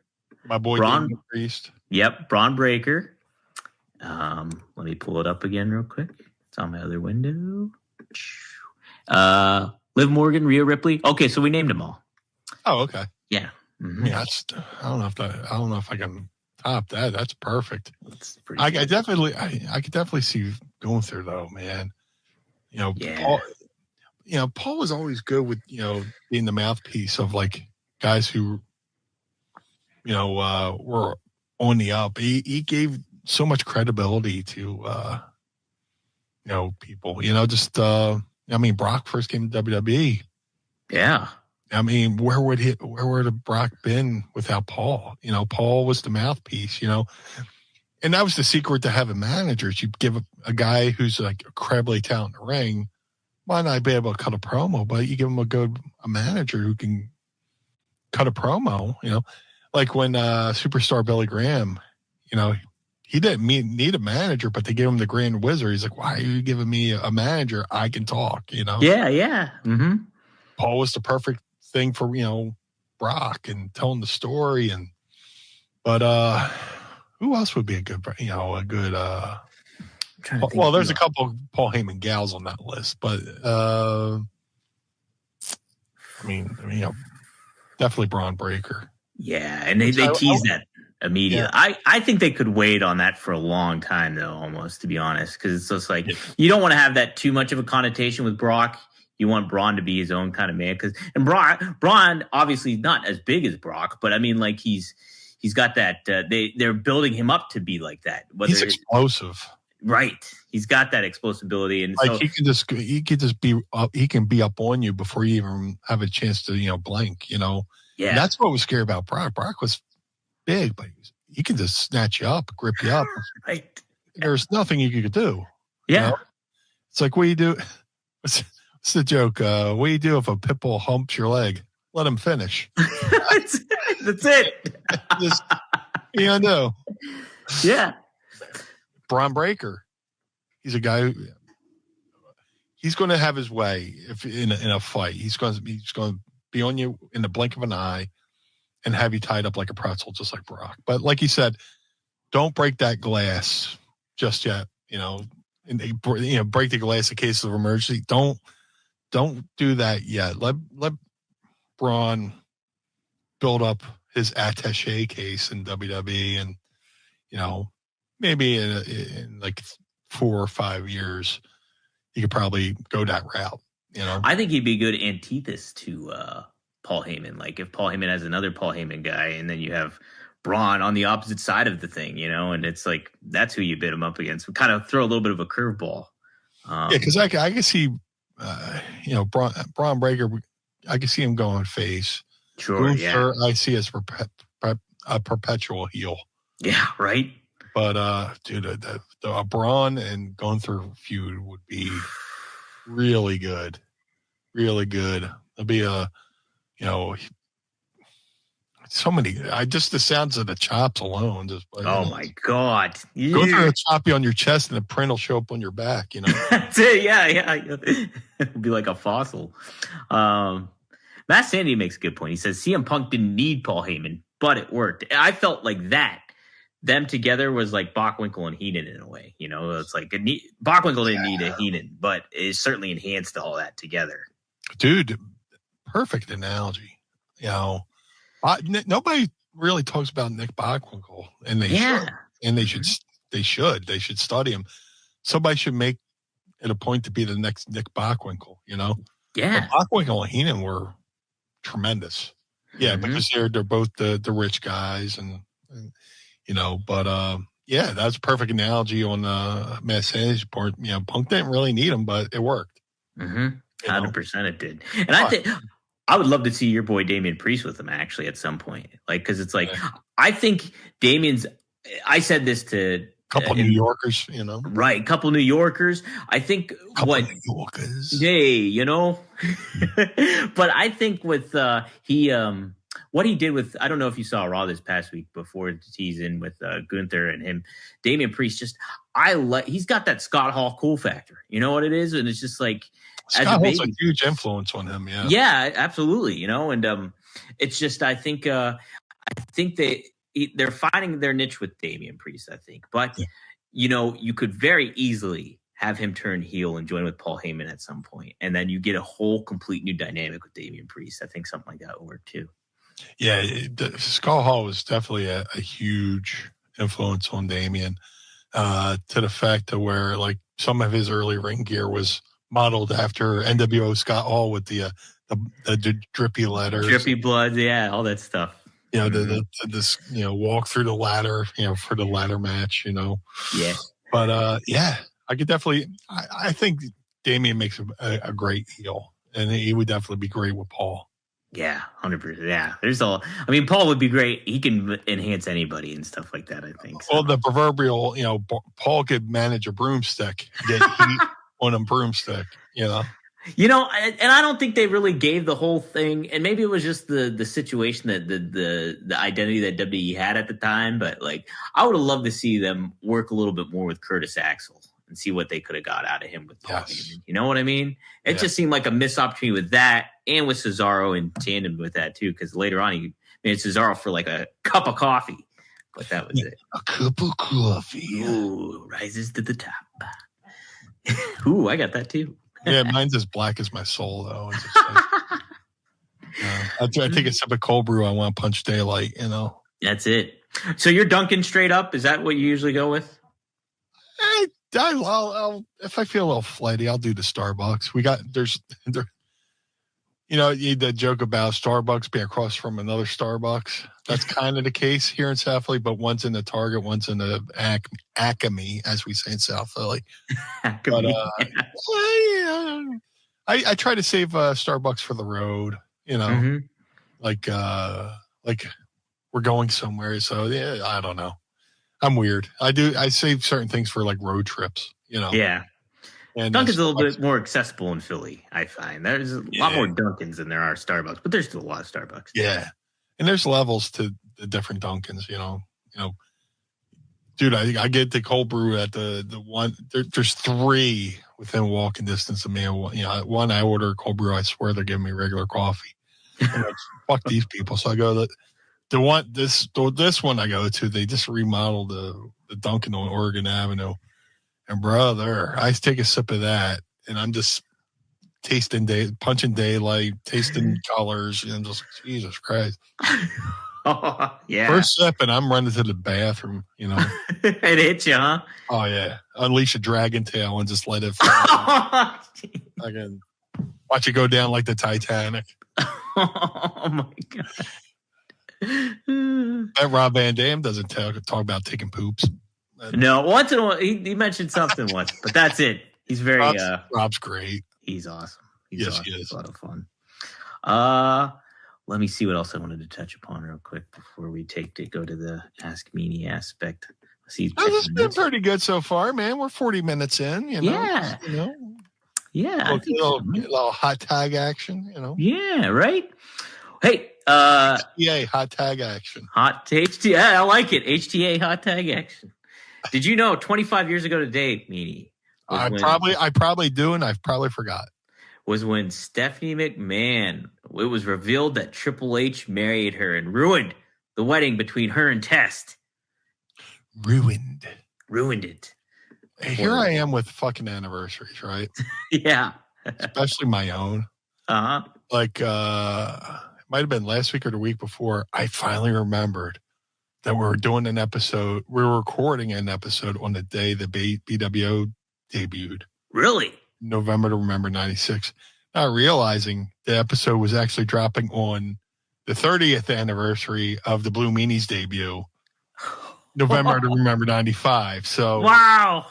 my boy Braun Priest. Yep, Braun Breaker. Let me pull it up again real quick. It's on my other window. Liv Morgan, Rhea Ripley. Okay, so we named them all. Oh, okay. Yeah. Mm-hmm. Yeah, I don't know if I can top that. That's perfect. I could definitely see Gunther though, man. Paul was always good with being the mouthpiece of like guys who were on the up. He gave so much credibility to people. Brock first came to WWE. Yeah. I mean, where would have Brock been without Paul? You know, Paul was the mouthpiece, you know, and that was the secret to having managers. You give a guy who's like incredibly talented in the ring, might not be able to cut a promo, but you give him a manager who can cut a promo, you know, like when superstar Billy Graham, you know, he didn't need a manager, but they gave him the Grand Wizard. He's like, why are you giving me a manager? I can talk, you know? Yeah. Mm-hmm. Paul was the perfect thing for, you know, Brock and telling the story. But who else would be a good, well, there's a couple of Paul Heyman gals on that list, but I mean, you know, definitely Braun Breaker. Yeah, and they teased that immediately. Yeah. I think they could wait on that for a long time, though, almost, to be honest, because it's just like you don't want to have that too much of a connotation with Brock. You want Braun to be his own kind of man, and Braun obviously not as big as Brock, but I mean, like he's got that. They're building him up to be like that. He's explosive, right? He's got that explosibility, and like he can just be up. He can be up on you before you even have a chance to blink. You know, yeah. And that's what was scary about Brock. Brock was big, but he can just snatch you up, grip you up. Right. There's nothing you could do. Yeah. You know? It's like, what do you do? What's the joke? What do you do if a pit bull humps your leg? Let him finish. That's it. Just, you know. Yeah. Braun Breaker. He's a guy who he's going to have his way if in a fight. He's going to be on you in the blink of an eye and have you tied up like a pretzel, just like Brock. But like you said, don't break that glass just yet. You know, and break the glass in case of emergency. Don't do that yet. Let Braun build up his attaché case in WWE, and maybe in like 4 or 5 years, you could probably go that route. I think he'd be a good antithesis to Paul Heyman. Like if Paul Heyman has another Paul Heyman guy, and then you have Braun on the opposite side of the thing, and it's like that's who you bid him up against. We kind of throw a little bit of a curveball. Because I can see, Braun Breaker, I can see him going face. Sure, Luther, I see as a perpetual heel. Yeah, right. But dude, the Braun and Gunther feud would be really good, really good. It'll be so many. The sounds of the chops alone. My God! Gunther will chop you on your chest, and the print will show up on your back. That's it. Yeah. It'll be like a fossil. Matt Sandy makes a good point. He says CM Punk didn't need Paul Heyman, but it worked. I felt like that. Them together was like Bockwinkel and Heenan in a way. It's like Bockwinkel didn't need a Heenan, but it certainly enhanced all that together. Dude, perfect analogy. Nobody really talks about Nick Bockwinkel, and they should. And they should study him. Somebody should make it a point to be the next Nick Bockwinkel. Yeah. But Bockwinkel and Heenan were tremendous. Yeah, because they're both the rich guys, and that's a perfect analogy on Matt Sandy's part. Punk didn't really need him, but it worked. 100% it did. And I think I would love to see your boy Damian Priest with him actually at some point. Like, because it's like, I think I said this to a couple New Yorkers, Right. Couple New Yorkers. I think New Yorkers. Hey, but I think with what he did with, I don't know if you saw Raw this past week before the tease in with Gunther and him, Damian Priest, he's got that Scott Hall cool factor. You know what it is? And it's just like, Scott Hall's a huge influence on him. Yeah. Yeah, absolutely. And it's just, I think they're finding their niche with Damian Priest, I think. But, you could very easily have him turn heel and join with Paul Heyman at some point. And then you get a whole complete new dynamic with Damian Priest. I think something like that would work too. Yeah, Scott Hall was definitely a huge influence on Damian, to the fact that where like some of his early ring gear was modeled after NWO Scott Hall with the drippy letters, drippy blood, all that stuff. This walk through the ladder, for the ladder match, Yeah. But I could definitely. I think Damian makes a great heel. and he would definitely be great with Paul. Yeah, 100%. Yeah, Paul would be great. He can enhance anybody and stuff like that, I think. So. Well, the proverbial, Paul could manage a broomstick, get heat on a broomstick, and I don't think they really gave the whole thing, and maybe it was just the situation that the identity that WWE had at the time, but I would have loved to see them work a little bit more with Curtis Axel and see what they could have got out of him with Paul Heyman. You know what I mean? It just seemed like a missed opportunity with that and with Cesaro in tandem with that too, because later on he made Cesaro for a cup of coffee, but that was it. A cup of coffee. Ooh, rises to the top. Ooh, I got that too. Yeah, mine's as black as my soul, though. It's just I take a sip of cold brew. I want to punch daylight, That's it. So you're dunking straight up? Is that what you usually go with? I'll if I feel a little flighty, I'll do the Starbucks. The joke about Starbucks being across from another Starbucks. That's kind of the case here in South Philly, but one's in the Target, one's in the Acme, as we say in South Philly. But I try to save Starbucks for the road. Like we're going somewhere, so yeah, I don't know. I'm weird. I save certain things for road trips, Yeah. And Dunkin's a little bit more accessible in Philly, I find. There's a lot more Dunkins than there are Starbucks, but there's still a lot of Starbucks. Yeah. And there's levels to the different Dunkins, Dude, I get the cold brew at the one. There's 3 within walking distance of me. One I order a cold brew. I swear they're giving me regular coffee. Fuck these people. So I go this one I go to. They just remodeled the Dunkin' on Oregon Avenue, and brother, I take a sip of that, and I'm just punching daylight, tasting colors, and just Jesus Christ. Oh, yeah. First sip, and I'm running to the bathroom, It hit you, huh? Oh, yeah. Unleash a dragon tail and just let it fall. I can watch it go down like the Titanic. Oh, my God. That Rob Van Dam doesn't talk about taking poops. No, once in a while, he mentioned something once, but that's it. He's very... Rob's great. He's awesome. He is. A lot of fun. Let me see what else I wanted to touch upon real quick before we go to the Ask Meanie aspect. This has been pretty good so far, man. We're 40 minutes in, Yeah. Yeah. A little hot tag action, Yeah, right? Hey, HTA hot tag action. HTA, I like it. HTA hot tag action. Did you know 25 years ago today, Meanie? I probably do, and I've probably forgot. Was when Stephanie McMahon, it was revealed that Triple H married her and ruined the wedding between her and Test. Ruined it. Hey, here I am with fucking anniversaries, right? Yeah. Especially my own. Uh-huh. It might have been last week or the week before, I finally remembered that we were doing an episode. We were recording an episode on the day the BWO debuted. Really? November to Remember 96. Not realizing the episode was actually dropping on the 30th anniversary of the Blue Meanie's debut, November to Remember 95. So, wow.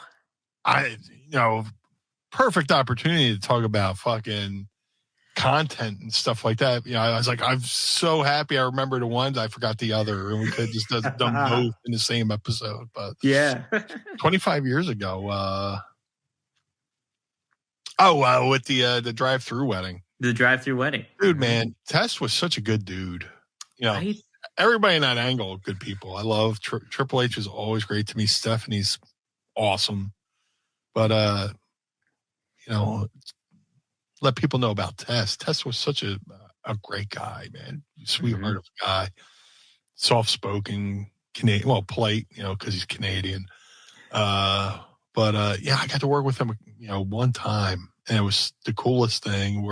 Perfect opportunity to talk about fucking content and stuff like that. I was like, I'm so happy I remember the ones, I forgot the other, and we could just done both in the same episode. But yeah, 25 years ago, with the drive-through wedding. The drive-through wedding. Dude, man, Test was such a good dude. Right? Everybody in that angle, good people. I love Triple H was always great to me. Stephanie's awesome. But, let people know about Test. Test was such a great guy, man. Sweetheart of a guy. Soft-spoken, Canadian, well, polite, because he's Canadian. I got to work with him, one time, and it was the coolest thing.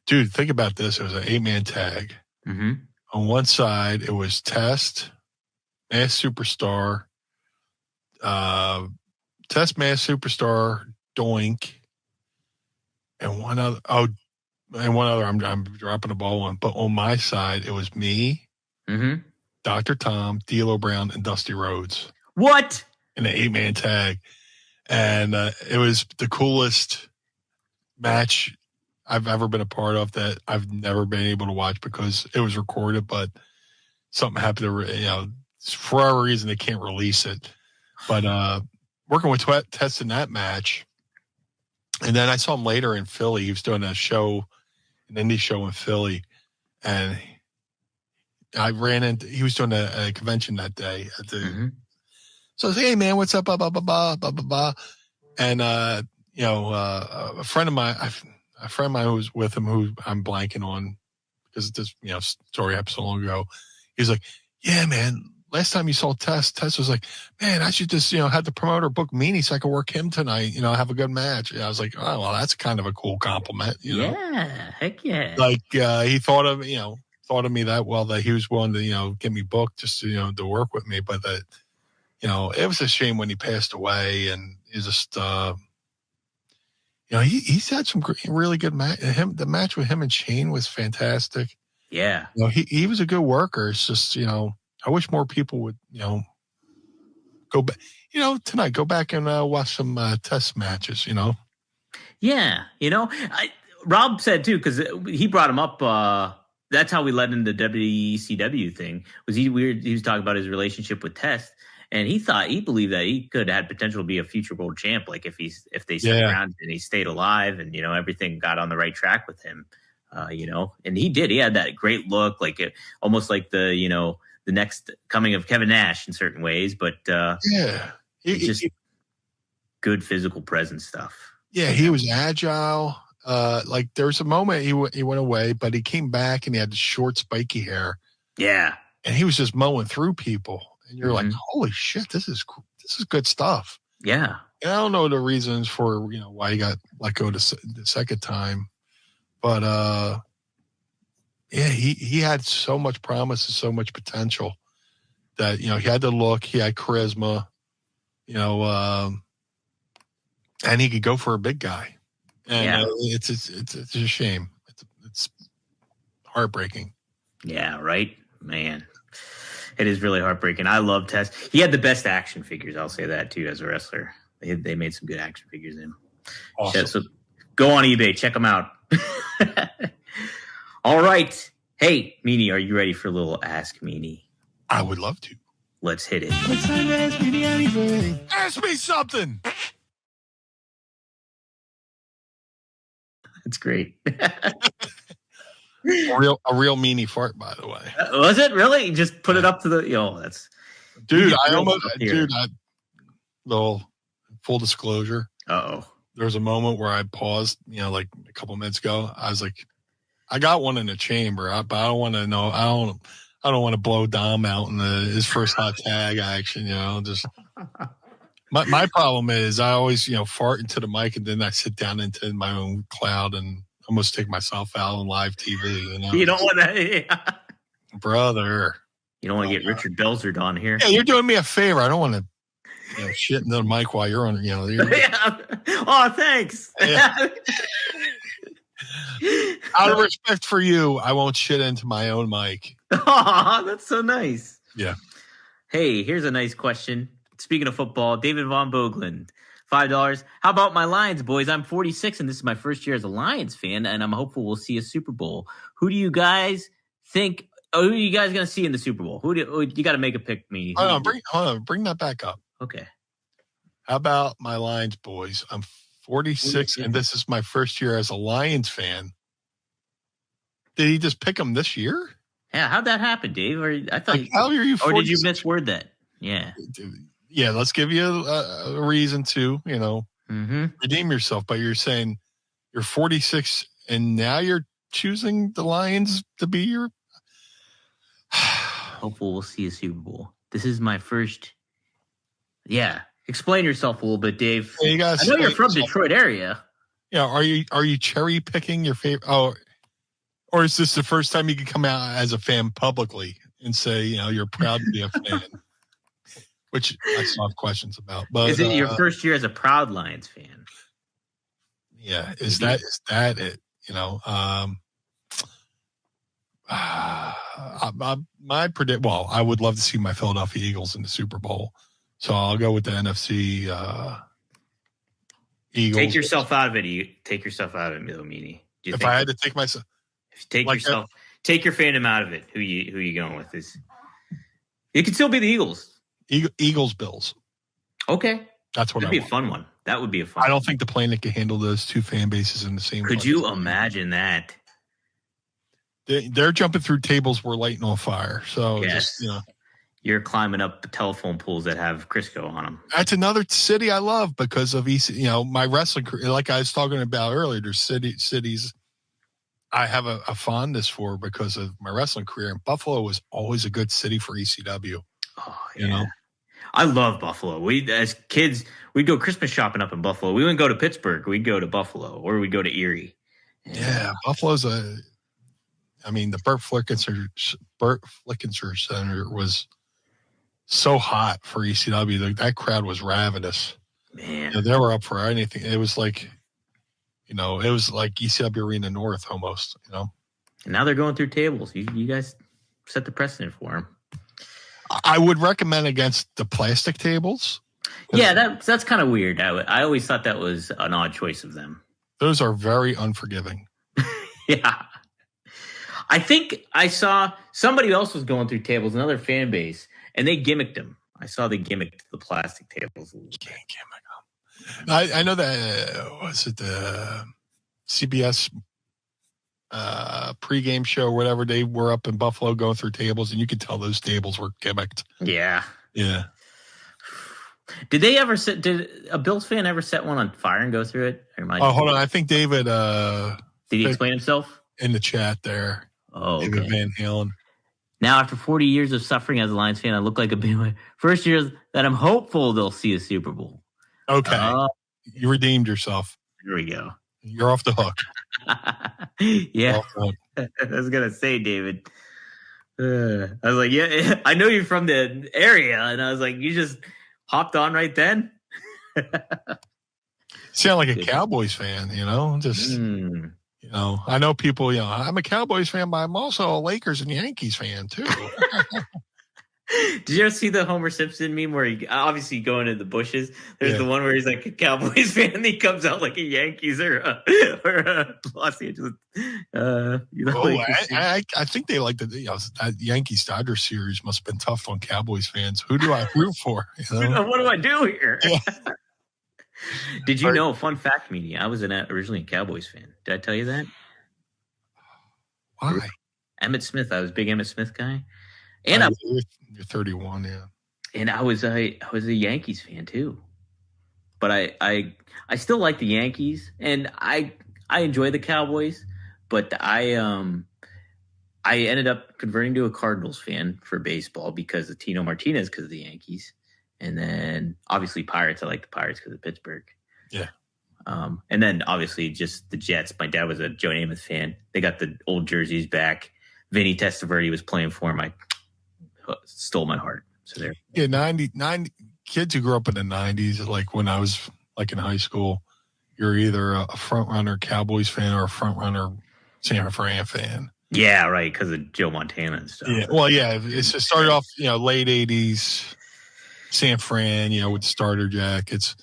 Dude, think about this. It was an 8-man tag. Mm-hmm. On one side, it was Test, Masked Superstar, Test, Masked Superstar, Doink, and one other. I'm dropping the ball on. But on my side, it was me, Dr. Tom, D'Lo Brown, and Dusty Rhodes. What? In an 8-man tag. And it was the coolest match I've ever been a part of that I've never been able to watch because it was recorded, but something happened to, for whatever reason, they can't release it. But working with Test in that match, and then I saw him later in Philly. He was doing an indie show in Philly, and I ran into, he was doing a convention that day at the, so I was like, hey man, what's up? Blah, blah, blah, blah, blah, blah, blah. And, a friend of mine who was with him, who I'm blanking on because this, story happened so long ago. He's like, yeah, man, last time you saw Tess was like, man, I should just, have the promoter book Meanie so I can work him tonight, have a good match. And I was like, oh, well, that's kind of a cool compliment, Yeah, heck yeah. Like, he thought of me that well that he was willing to, get me booked just to, to work with me. But that, it was a shame when he passed away, and he just, he's had some really good match. The match with him and Shane was fantastic. Yeah. He was a good worker. It's just, I wish more people would, go back, tonight, go back and watch some test matches, Yeah. Rob said too, because he brought him up. That's how we led into the WWECW thing. He was talking about his relationship with Test. And he believed that he could have potential to be a future world champ. Like if they stuck around and he stayed alive and, everything got on the right track with him, and he did. He had that great look, like almost like the next coming of Kevin Nash in certain ways. But just good physical presence stuff. Yeah, he was agile. Like there was a moment he went away, but he came back and he had the short, spiky hair. Yeah. And he was just mowing through people. And you're like, holy shit, this is good stuff. Yeah. And I don't know the reasons for, why he got let go the second time. But, he had so much promise and so much potential that, he had the look, he had charisma, and he could go for a big guy. And it's a shame. It's heartbreaking. Yeah, right, man. It is really heartbreaking. I love Tess. He had the best action figures. I'll say that too. As a wrestler, they made some good action figures in him. Awesome. Yeah, so go on eBay, check them out. All right, hey Meanie, are you ready for a little Ask Meanie? I would love to. Let's hit it. It's time to ask Meanie anything. Ask me something. That's great. A real Meanie fart, by the way. Was it really? You just put it up to the. That's. Dude, little full disclosure. Uh-oh. There was a moment where I paused, like a couple minutes ago. I was like, I got one in the chamber, but I don't want to know. I don't want to blow Dom out in his first hot tag action. Just my problem is I always fart into the mic and then I sit down into my own cloud and almost take myself out on live TV. You don't want to, brother. You don't want to get Richard Belzer on here. Yeah, you're doing me a favor. I don't want to. Shit into the mic while you're on. Yeah. Oh, thanks. Yeah. Out of respect for you, I won't shit into my own mic. Oh, that's so nice. Yeah. Hey, here's a nice question. Speaking of football, David Von Boegland, $5. How about my Lions, boys? I'm 46, and this is my first year as a Lions fan, and I'm hopeful we'll see a Super Bowl. Who do you guys think? Who are you guys going to see in the Super Bowl? You got to make a pick, me. Hold on, bring that back up. Okay. How about my Lions, boys? I'm 46, and this is my first year as a Lions fan. Did he just pick them this year? Yeah, how'd that happen, Dave? How are you 46? Or did you misword that? Yeah. Yeah, let's give you a reason to, redeem yourself. But you're saying you're 46, and now you're choosing the Lions to be your... Hopefully we'll see a Super Bowl. This is my first... Yeah. Explain yourself a little bit, Dave. Yeah, I know you're from Detroit area. Yeah, are you cherry picking your favorite? Oh, or is this the first time you can come out as a fan publicly and say, you're proud to be a fan? Which I still have questions about. But is it your first year as a proud Lions fan? Yeah, is that it? My predict. Well, I would love to see my Philadelphia Eagles in the Super Bowl. So I'll go with the NFC Eagles. Take yourself out of it. Take yourself out of it, though, Meanie. If I had to take myself, take your fandom out of it. Who you going with? It could still be the Eagles. Eagles, Bills. Okay, that's what. That'd be a fun one. That would be a fun. I don't think the Planet can handle those two fan bases in the same. Could you imagine that? They're jumping through tables we're lighting on fire. So yes. You're climbing up telephone poles that have Crisco on them. That's another city I love because of my wrestling career. Like I was talking about earlier, there's cities I have a fondness for because of my wrestling career. And Buffalo was always a good city for ECW. Oh, yeah. I love Buffalo. As kids, we'd go Christmas shopping up in Buffalo. We wouldn't go to Pittsburgh. We'd go to Buffalo, or we'd go to Erie. Yeah, Buffalo's the Burt Flickenser Center was so hot for ECW. That crowd was ravenous. Man. They were up for anything. It was like, it was like ECW Arena North almost, And now they're going through tables. You guys set the precedent for them. I would recommend against the plastic tables. Yeah, that's kind of weird. I always thought that was an odd choice of them. Those are very unforgiving. Yeah. I think I saw somebody else was going through tables, another fan base, and they gimmicked them. I saw they gimmicked the plastic tables. You can't gimmick them. I know that, was it the CBS pregame show or whatever? They were up in Buffalo going through tables, and you could tell those tables were gimmicked. Yeah. Yeah. Did a Bills fan ever set one on fire and go through it? Hold on. I think David. Did he explain himself? In the chat there. Oh, okay. David Van Halen. Now, after 40 years of suffering as a Lions fan, I look like a first year that I'm hopeful they'll see a Super Bowl. Okay. You redeemed yourself. Here we go. You're off the hook. Yeah. I was going to say, David. I was like, yeah, I know you're from the area. And I was like, you just hopped on right then? Sound like a Cowboys fan, just... I know people, I'm a Cowboys fan, but I'm also a Lakers and Yankees fan, too. Did you ever see the Homer Simpson meme where he obviously going in the bushes? There's the one where he's like a Cowboys fan and he comes out like a Yankees or a Los Angeles. I think they like that Yankees Dodgers series must have been tough on Cowboys fans. Who do I root for? What do I do here? Yeah. Did you know, fun fact, Meanie, I was originally a Cowboys fan. Did I tell you that? Why? Emmitt Smith. I was a big Emmitt Smith guy. And you're 31, yeah. And I was a Yankees fan too. But I still like the Yankees, and I enjoy the Cowboys, but I ended up converting to a Cardinals fan for baseball because of Tino Martinez because of the Yankees. And then obviously Pirates. I like the Pirates because of Pittsburgh. Yeah. And then obviously just the Jets. My dad was a Joe Namath fan. They got the old jerseys back. Vinny Testaverde was playing for him. I stole my heart. So there. Yeah, 90 kids who grew up in the 90s, like when I was like in high school, you're either a front runner Cowboys fan or a front runner San Fran fan. Yeah, right, because of Joe Montana and stuff. Yeah, well, yeah, it started off, late 80s. San Fran, with starter jackets,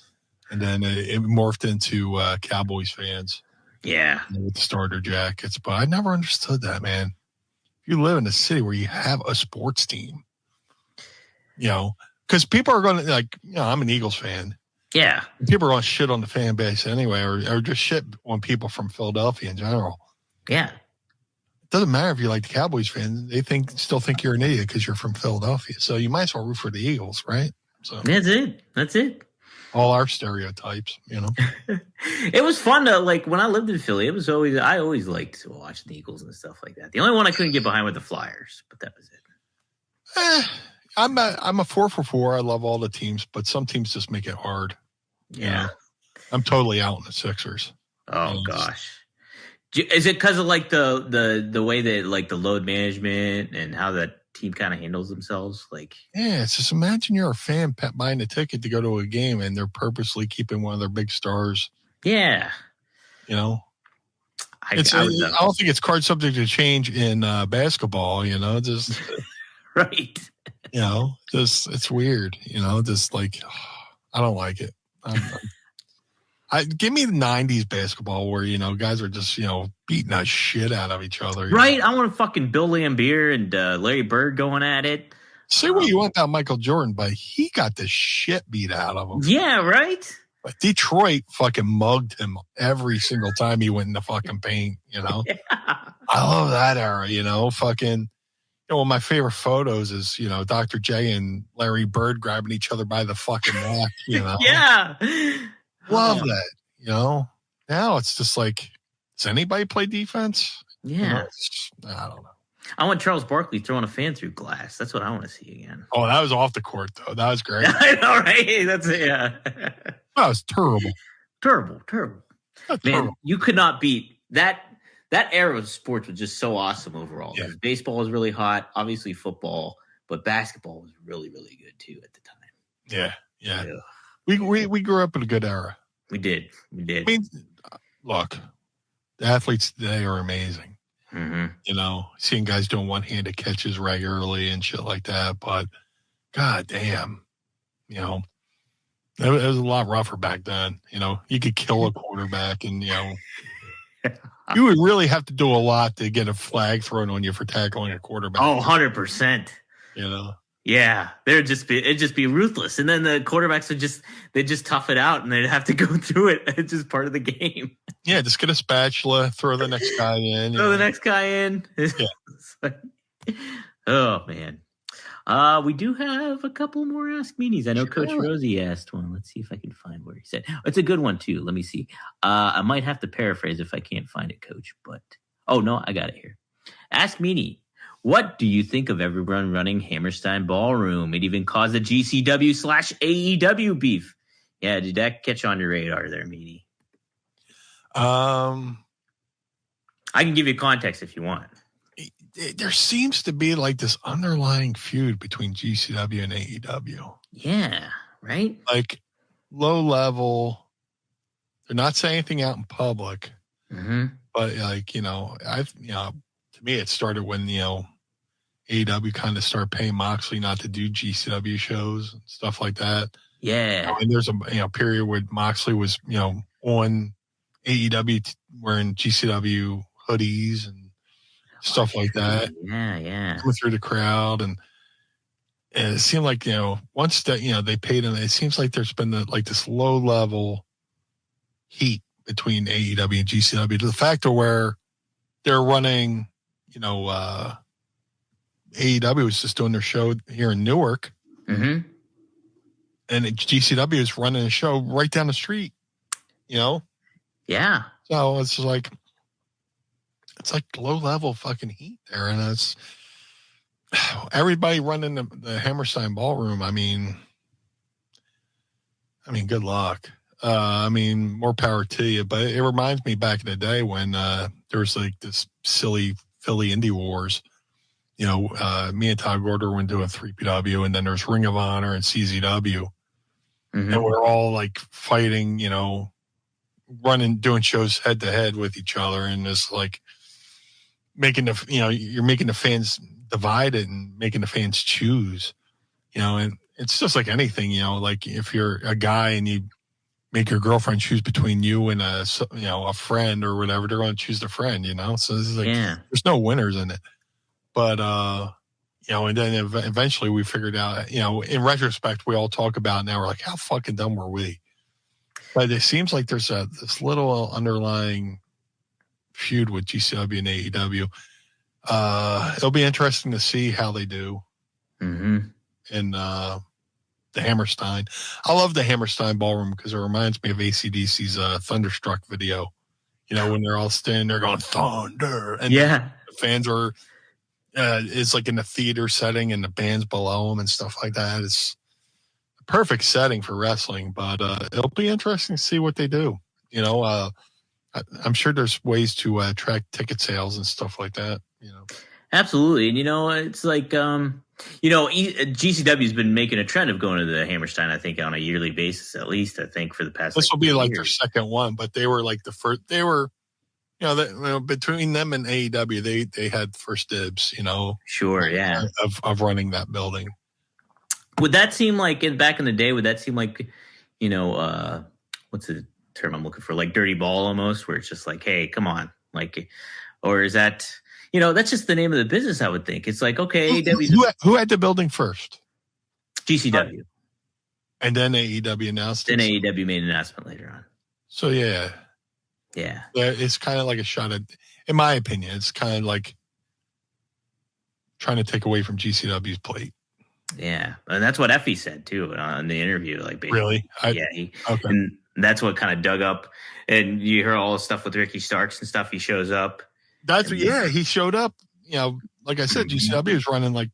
and then it morphed into Cowboys fans. Yeah, with the starter jackets. But I never understood that, man. If you live in a city where you have a sports team, because people are going to I'm an Eagles fan. Yeah, people are going to shit on the fan base anyway, or just shit on people from Philadelphia in general. Yeah. It doesn't matter if you like the Cowboys fan; they still think you're an idiot because you're from Philadelphia. So you might as well root for the Eagles, right? So That's it. All our stereotypes, It was fun to when I lived in Philly. I always liked to watch the Eagles and stuff like that. The only one I couldn't get behind were the Flyers, but that was it. I'm a 4 for 4. I love all the teams, but some teams just make it hard. Yeah, I'm totally out in the Sixers. Oh gosh. Is it because of the way that the load management and how that team kind of handles themselves? Yeah, it's just imagine you're a fan buying a ticket to go to a game and they're purposely keeping one of their big stars. Yeah. I don't think it's card subject to change in basketball, just right. Just it's weird, I don't like it. Give me the 90s basketball where, guys are just, beating the shit out of each other. Right? I want fucking Bill Laimbeer and Larry Bird going at it. Say what you want about Michael Jordan, but he got the shit beat out of him. Yeah, right? But Detroit fucking mugged him every single time he went in the fucking paint, Yeah. I love that era, fucking. One of my favorite photos is, Dr. J and Larry Bird grabbing each other by the fucking neck, Yeah. Love that, Now it's just like, does anybody play defense? Yeah. I don't know. I want Charles Barkley throwing a fan through glass. That's what I want to see again. Oh, that was off the court, though. That was great. I know, right? That's it, yeah. That was terrible. Terrible. Man, terrible. you could not beat that. That era of sports was just so awesome overall. Yeah. Baseball was really hot, obviously football, but basketball was really, really good too at the time. Yeah. We grew up in a good era. We did. I mean, look, the athletes today are amazing. Mm-hmm. Seeing guys doing one-handed catches regularly and shit like that. But god damn, it was a lot rougher back then. You could kill a quarterback and you would really have to do a lot to get a flag thrown on you for tackling a quarterback. Oh, 100%. Yeah, it'd just be ruthless. And then the quarterbacks they'd just tough it out and they'd have to go through it. It's just part of the game. Yeah, just get a spatula, throw the next guy in. The next guy in. Yeah. Oh, man. We do have a couple more Ask Meanies. I know Coach Rosie asked one. Let's see if I can find where he said. It's a good one, too. Let me see. I might have to paraphrase if I can't find it, Coach. But, oh, no, I got it here. Ask Meanie, what do you think of everyone running Hammerstein Ballroom? It even caused a GCW/AEW beef. Yeah, did that catch on your radar there, Meanie? I can give you context if you want. There seems to be like this underlying feud between GCW and AEW. Yeah, right? Like low level. They're not saying anything out in public. Mm-hmm. But to me it started when, AEW kind of started paying Moxley not to do GCW shows and stuff like that. Yeah. And there's a period where Moxley was, on AEW wearing GCW hoodies and stuff like that. Yeah. Coming through the crowd. And it seemed like, once that, they paid him, it seems like there's been this low level heat between AEW and GCW to the fact of where they're running, AEW was just doing their show here in Newark. Mm-hmm. And GCW is running a show right down the street, Yeah. So it's like low level fucking heat there. And it's everybody running the Hammerstein Ballroom. I mean, good luck. More power to you. But it reminds me back in the day when there was like this silly Philly Indie Wars. Me and Todd Gorder went doing 3PW, and then there's Ring of Honor and CZW. Mm-hmm. And we're all like fighting, doing shows head to head with each other. And it's like making you're making the fans divided and making the fans choose, and it's just like anything, like if you're a guy and you make your girlfriend choose between you and a friend or whatever, they're going to choose the friend, so this is like, There's no winners in it. But, and then eventually we figured out, in retrospect, we all talk about it now. We're like, how fucking dumb were we? But it seems like there's this little underlying feud with GCW and AEW. It'll be interesting to see how they do. Mm-hmm. In the Hammerstein. I love the Hammerstein Ballroom because it reminds me of AC/DC's Thunderstruck video. When they're all standing there going, Thunder. And the fans are... it's like in a theater setting and the band's below them and stuff like that. It's a perfect setting for wrestling, but it'll be interesting to see what they do. I'm sure there's ways to attract ticket sales and stuff like that. Absolutely. And, it's like, GCW has been making a trend of going to the Hammerstein, I think, on a yearly basis, at least, I think, for the past. This will be like their second one, but they were like the first. They were. Between them and AEW, they had first dibs, Sure, yeah. Of running that building. Would that seem like, back in the day, what's it, term I'm looking for? Like dirty ball almost, where it's just like, hey, come on. Like, or is that, that's just the name of the business, I would think. It's like, okay, who had the building first? GCW. And then AEW announced it. Then AEW made an announcement later on. So, yeah. Yeah. It's kind of like a shot at, in my opinion, it's kind of like trying to take away from GCW's plate. Yeah. And that's what Effie said, too, in the interview. Like, really? Okay. And that's what kind of dug up. And you hear all the stuff with Ricky Starks and stuff. He shows up. He showed up. Like I said, GCW was running like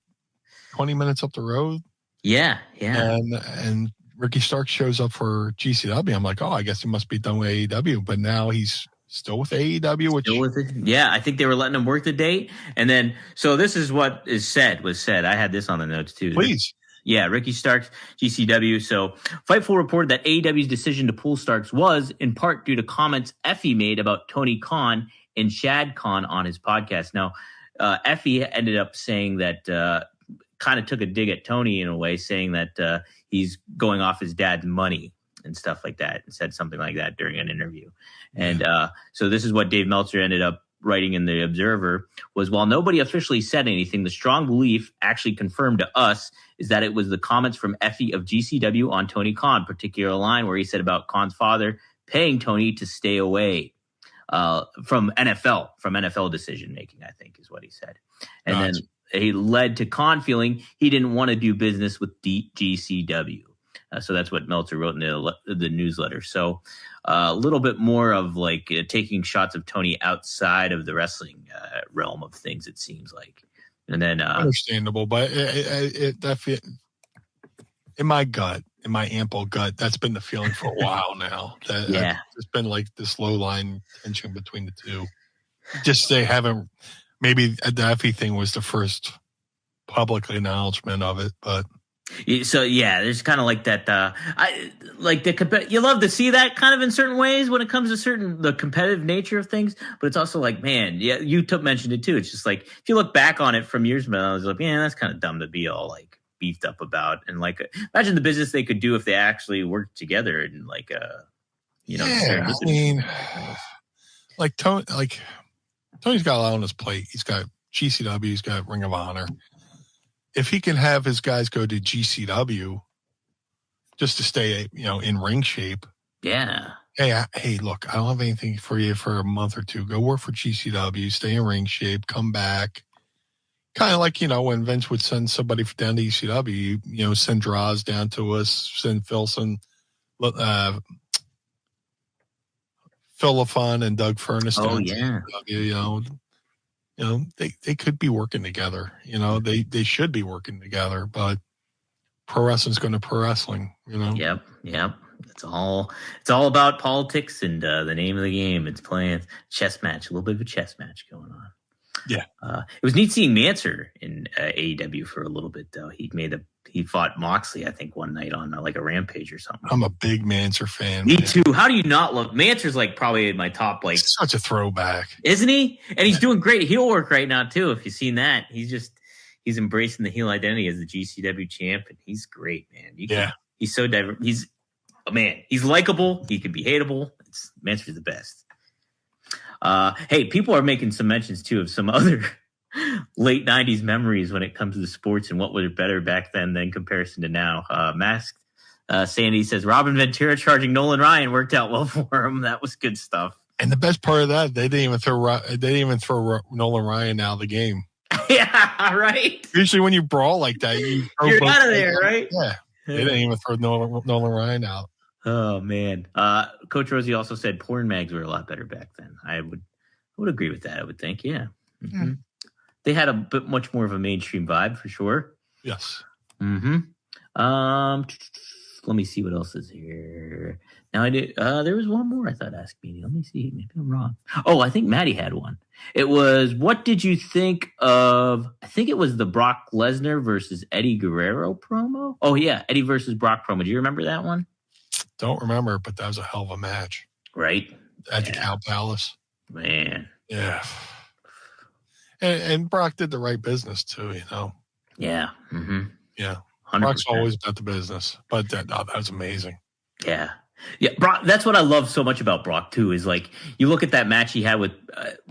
20 minutes up the road. Yeah. And Ricky Starks shows up for GCW. I'm like, oh, I guess he must be done with AEW. But now he's still with AEW. Still with it? Yeah, I think they were letting him work the date. And then, so this is what was said. I had this on the notes too. Please. Yeah, Ricky Starks, GCW. So Fightful reported that AEW's decision to pull Starks was in part due to comments Effie made about Tony Khan and Shad Khan on his podcast. Now, Effie ended up saying that kind of took a dig at Tony in a way, saying that he's going off his dad's money and stuff like that, and said something like that during an interview. And so this is what Dave Meltzer ended up writing in the Observer, was while nobody officially said anything, the strong belief actually confirmed to us is that it was the comments from Effie of GCW on Tony Khan, particular line where he said about Khan's father paying Tony to stay away from NFL decision making, I think is what he said. And then he led to Khan feeling he didn't want to do business with GCW. So that's what Meltzer wrote in the newsletter. So a little bit more of like taking shots of Tony outside of the wrestling realm of things, it seems like. And then understandable, but in my ample gut, that's been the feeling for a while now. It's been like this low line tension between the two. Just they haven't. Maybe the Effie thing was the first public acknowledgement of it, but. So there's kind of like that. You love to see that kind of in certain ways when it comes to the competitive nature of things. But it's also like, man, you mentioned it too. It's just like if you look back on it from years ago, I was like, man, that's kind of dumb to be all like beefed up about. And like, imagine the business they could do if they actually worked together and like, I mean, like Tony's got a lot on his plate. He's got GCW. He's got Ring of Honor. If he can have his guys go to GCW just to stay, in ring shape. Yeah. Hey, look, I don't have anything for you for a month or two. Go work for GCW, stay in ring shape, come back. Kind of like, when Vince would send somebody down to ECW, send Draws down to us, send Phil LaFon and Doug Furness down to ECW, they could be working together. They should be working together, but pro wrestling's going to pro wrestling, Yep. It's all about politics and the name of the game. It's playing chess match, a little bit of a chess match going on. Yeah. It was neat seeing Manser in AEW for a little bit, though. He fought Moxley, I think, one night on like a Rampage or something. I'm a big Manser fan. Me too. How do you not love Manser's like probably in my top He's such a throwback, isn't he? And he's doing great heel work right now too. If you've seen that, he's embracing the heel identity as the GCW champ, and he's great, man. He's so diverse. He's likable. He can be hateable. Manser's the best. Hey, people are making some mentions too of some other late 90s memories when it comes to the sports and what was better back then than comparison to now. Masked Sandy says Robin Ventura charging Nolan Ryan worked out well for him. That was good stuff. And the best part of that, they didn't even throw Nolan Ryan out of the game. Yeah, right. Usually when you brawl like that, you're out of there, right? Yeah, they didn't even throw Nolan Ryan out. Oh man, Coach Rosie also said porn mags were a lot better back then. I would agree with that. I would think, yeah. Mm-hmm. They had a bit much more of a mainstream vibe for sure. Yes. Mm-hmm. Let me see what else is here. Now there was one more I thought Ask Meanie. Let me see. Maybe I'm wrong. Oh, I think Maddie had one. It was, what did you think of, I think it was the Brock Lesnar versus Eddie Guerrero promo? Oh yeah, Eddie versus Brock promo. Do you remember that one? Don't remember, but that was a hell of a match. Right? At the Cow Palace. Man. Yeah. And Brock did the right business too, Yeah. Mm-hmm. Yeah. 100%. Brock's always about the business, but that was amazing. Yeah. Yeah, Brock. That's what I love so much about Brock too. Is like you look at that match he had with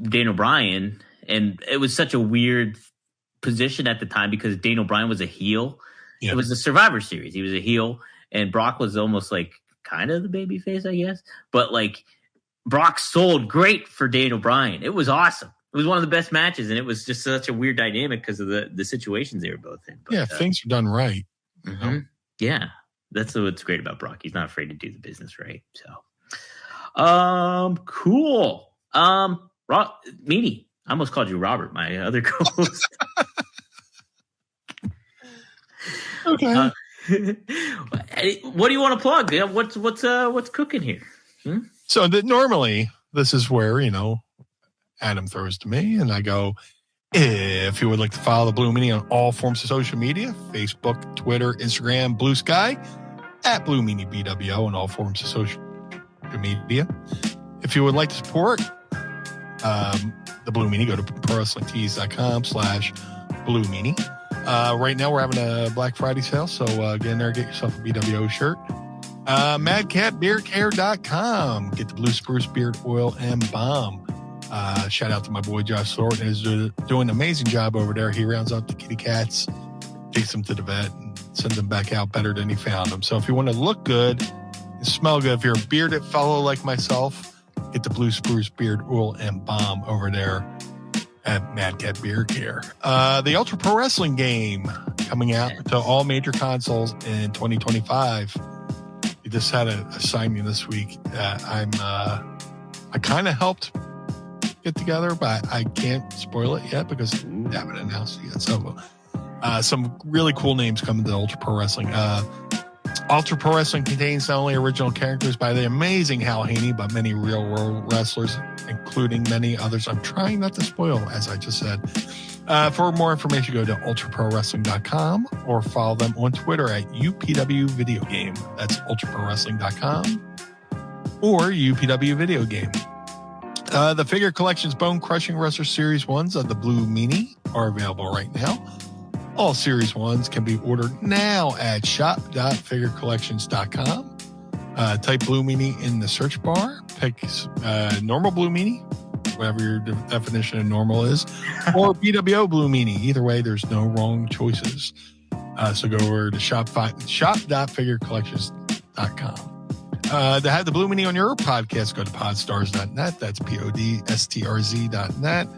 Daniel Bryan, and it was such a weird position at the time because Daniel Bryan was a heel. Yeah. It was the Survivor Series. He was a heel, and Brock was almost like kind of the baby face, I guess. But like Brock sold great for Daniel Bryan. It was awesome. It was one of the best matches, and it was just such a weird dynamic because of the situations they were both in. But, things are done right. Mm-hmm. Yeah. That's what's great about Brock. He's not afraid to do the business right. So, cool. Meanie, I almost called you Robert, my other co-host. Okay. What do you want to plug? What's cooking here? So normally this is where Adam throws to me, and I go, if you would like to follow the Blue Meanie on all forms of social media, Facebook, Twitter, Instagram, Blue Sky, at Blue Meanie BWO on all forms of social media. If you would like to support the Blue Meanie, go to ProWrestlingTees.com/Blue Meanie. Right now we're having a Black Friday sale, so get in there, get yourself a BWO shirt. MadCatBeardCare.com. Get the Blue Spruce Beard Oil and Balm. Shout out to my boy Josh Thornton, who's doing an amazing job over there. He rounds up the kitty cats, takes them to the vet, and sends them back out better than he found them. So if you want to look good and smell good, if you're a bearded fellow like myself, get the Blue Spruce Beard Oil and Balm over there at Mad Cat Beard Care. The Ultra Pro Wrestling game coming out to all major consoles in 2025. We just had a signing this week that I kind of helped get together, but I can't spoil it yet because they haven't announced it yet. So some really cool names coming to Ultra Pro Wrestling. Ultra Pro Wrestling contains not only original characters by the amazing Hal Haney, but many real world wrestlers, including many others I'm trying not to spoil, as I just said. For more information, go to ultraprowrestling.com or follow them on Twitter at UPW Video Game. That's ultraprowrestling.com or UPW Video Game. The figure collection's Bone Crushing Wrestler Series 1s of the Blue Meanie are available right now. All Series 1s can be ordered now at shop.figurecollections.com. Type Blue Meanie in the search bar. Pick normal Blue Meanie, whatever your definition of normal is, or BWO Blue Meanie. Either way, there's no wrong choices. So go over to shop.figurecollections.com. To have the Blue Meanie on your podcast, go to podstars.net. That's podstrz.net.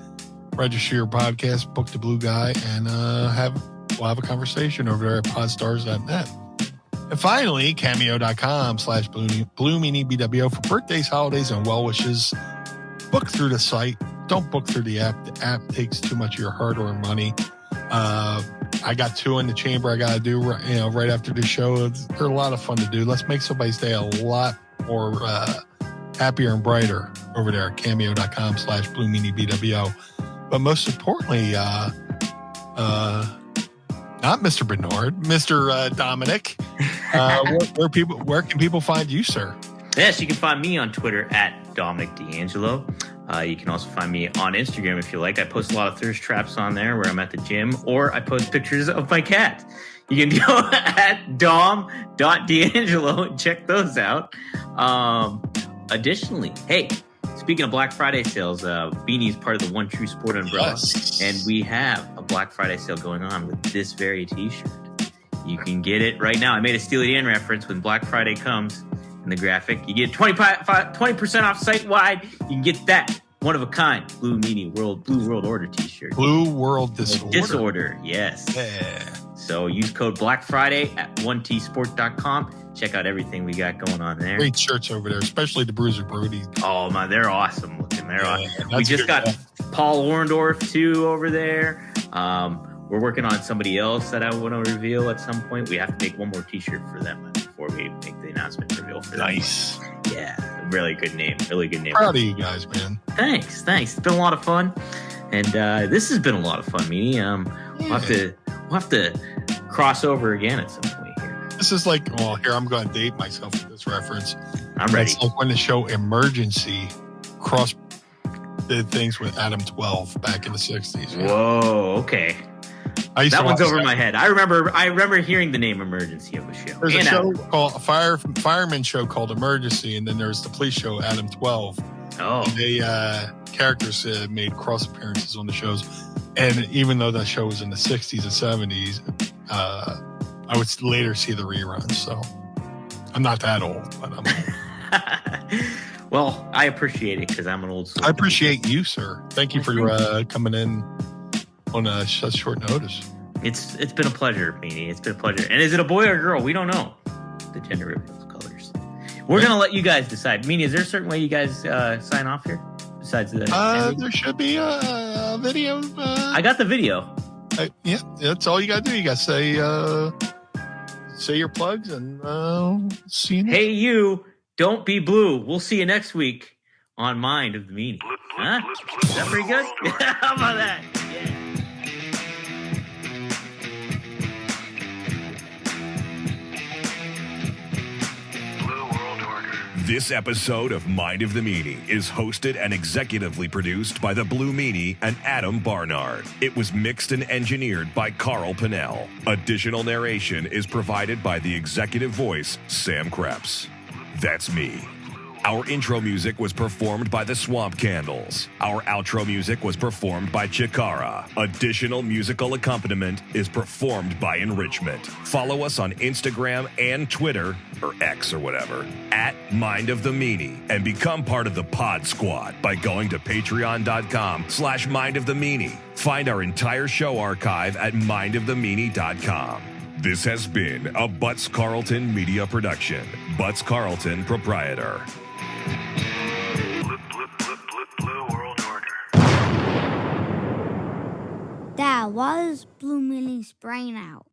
Register your podcast, book the Blue Guy, and we'll have a conversation over there at podstars.net. And finally, cameo.com/Blue Meanie BWO for birthdays, holidays, and well wishes. Book through the site. Don't book through the app. The app takes too much of your hard-earned money. I got 2 in the chamber I got to do right after the show. They're a lot of fun to do. Let's make somebody's day a lot more happier and brighter over there at cameo.com/Blue Meanie BWO. But most importantly, not Mr. Bernard, Mr. Dominic. Where can people find you, sir? Yes, you can find me on Twitter at Dominic DeAngelo. You can also find me on Instagram if you like. I post a lot of thirst traps on there where I'm at the gym, or I post pictures of my cat. You can go at dom.d'angelo and check those out. Additionally, hey, speaking of Black Friday sales, Beanie is part of the One True Sport umbrella, yes. And we have a Black Friday sale going on with this very t-shirt. You can get it right now. I made a Steely Dan reference when Black Friday comes. In the graphic, you get 20% off site-wide. You can get that one-of-a-kind Blue Meanie Blue World Order t-shirt. Blue World Disorder. Yes. Yeah. So use code Black Friday at 1tsport.com. Check out everything we got going on there. Great shirts over there, especially the Bruiser Brody. Oh, my, they're awesome looking. They're awesome. We just got Paul Orndorff, too, over there. We're working on somebody else that I want to reveal at some point. We have to make one more t-shirt for them before we make the announcement reveal for them. Nice. Yeah, really good name. Really good name. Proud of you guys, man. Thanks. It's been a lot of fun. And this has been a lot of fun, Meanie. We'll have to cross over again at some point here. This is like, here I'm going to date myself with this reference. I'm ready. It's like when the show Emergency did things with Adam 12 back in the 60s. Whoa, okay. That one's over my head. I remember hearing the name Emergency of a show. There's a show called a fireman show called Emergency, and then there's the police show Adam 12. Oh, and they characters made cross appearances on the shows, and even though that show was in the 60s and 70s, I would later see the reruns. So I'm not that old, but I'm old. Well, I appreciate it because I'm an old soul. I appreciate you, sir. Thank you for coming in on such short notice. It's been a pleasure, Meanie. It's been a pleasure. And is it a boy or a girl? We don't know the gender reveal colors. We're gonna let you guys decide. Meanie, is there a certain way you guys sign off here? Besides the there should be a video. I got the video. Yeah, that's all you gotta do. You gotta say your plugs and see you next. Hey, you. Don't be blue. We'll see you next week on Mind of the Meanie. Huh? Is that pretty good? How about that? Yeah. This episode of Mind of the Meanie is hosted and executively produced by the Blue Meanie and Adam Barnard. It was mixed and engineered by Carl Pinnell. Additional narration is provided by the executive voice, Sam Krebs. That's me. Our intro music was performed by the Swamp Candles. Our outro music was performed by Chikara. Additional musical accompaniment is performed by Enrichment. Follow us on Instagram and Twitter, or X or whatever, at Mind of the Meanie, and become part of the Pod Squad by going to patreon.com/Mind of the Meanie. Find our entire show archive at mindofthemeanie.com. This has been a Butts Carlton media production. Butts Carlton, proprietor. That was Blue Meanie's brain out.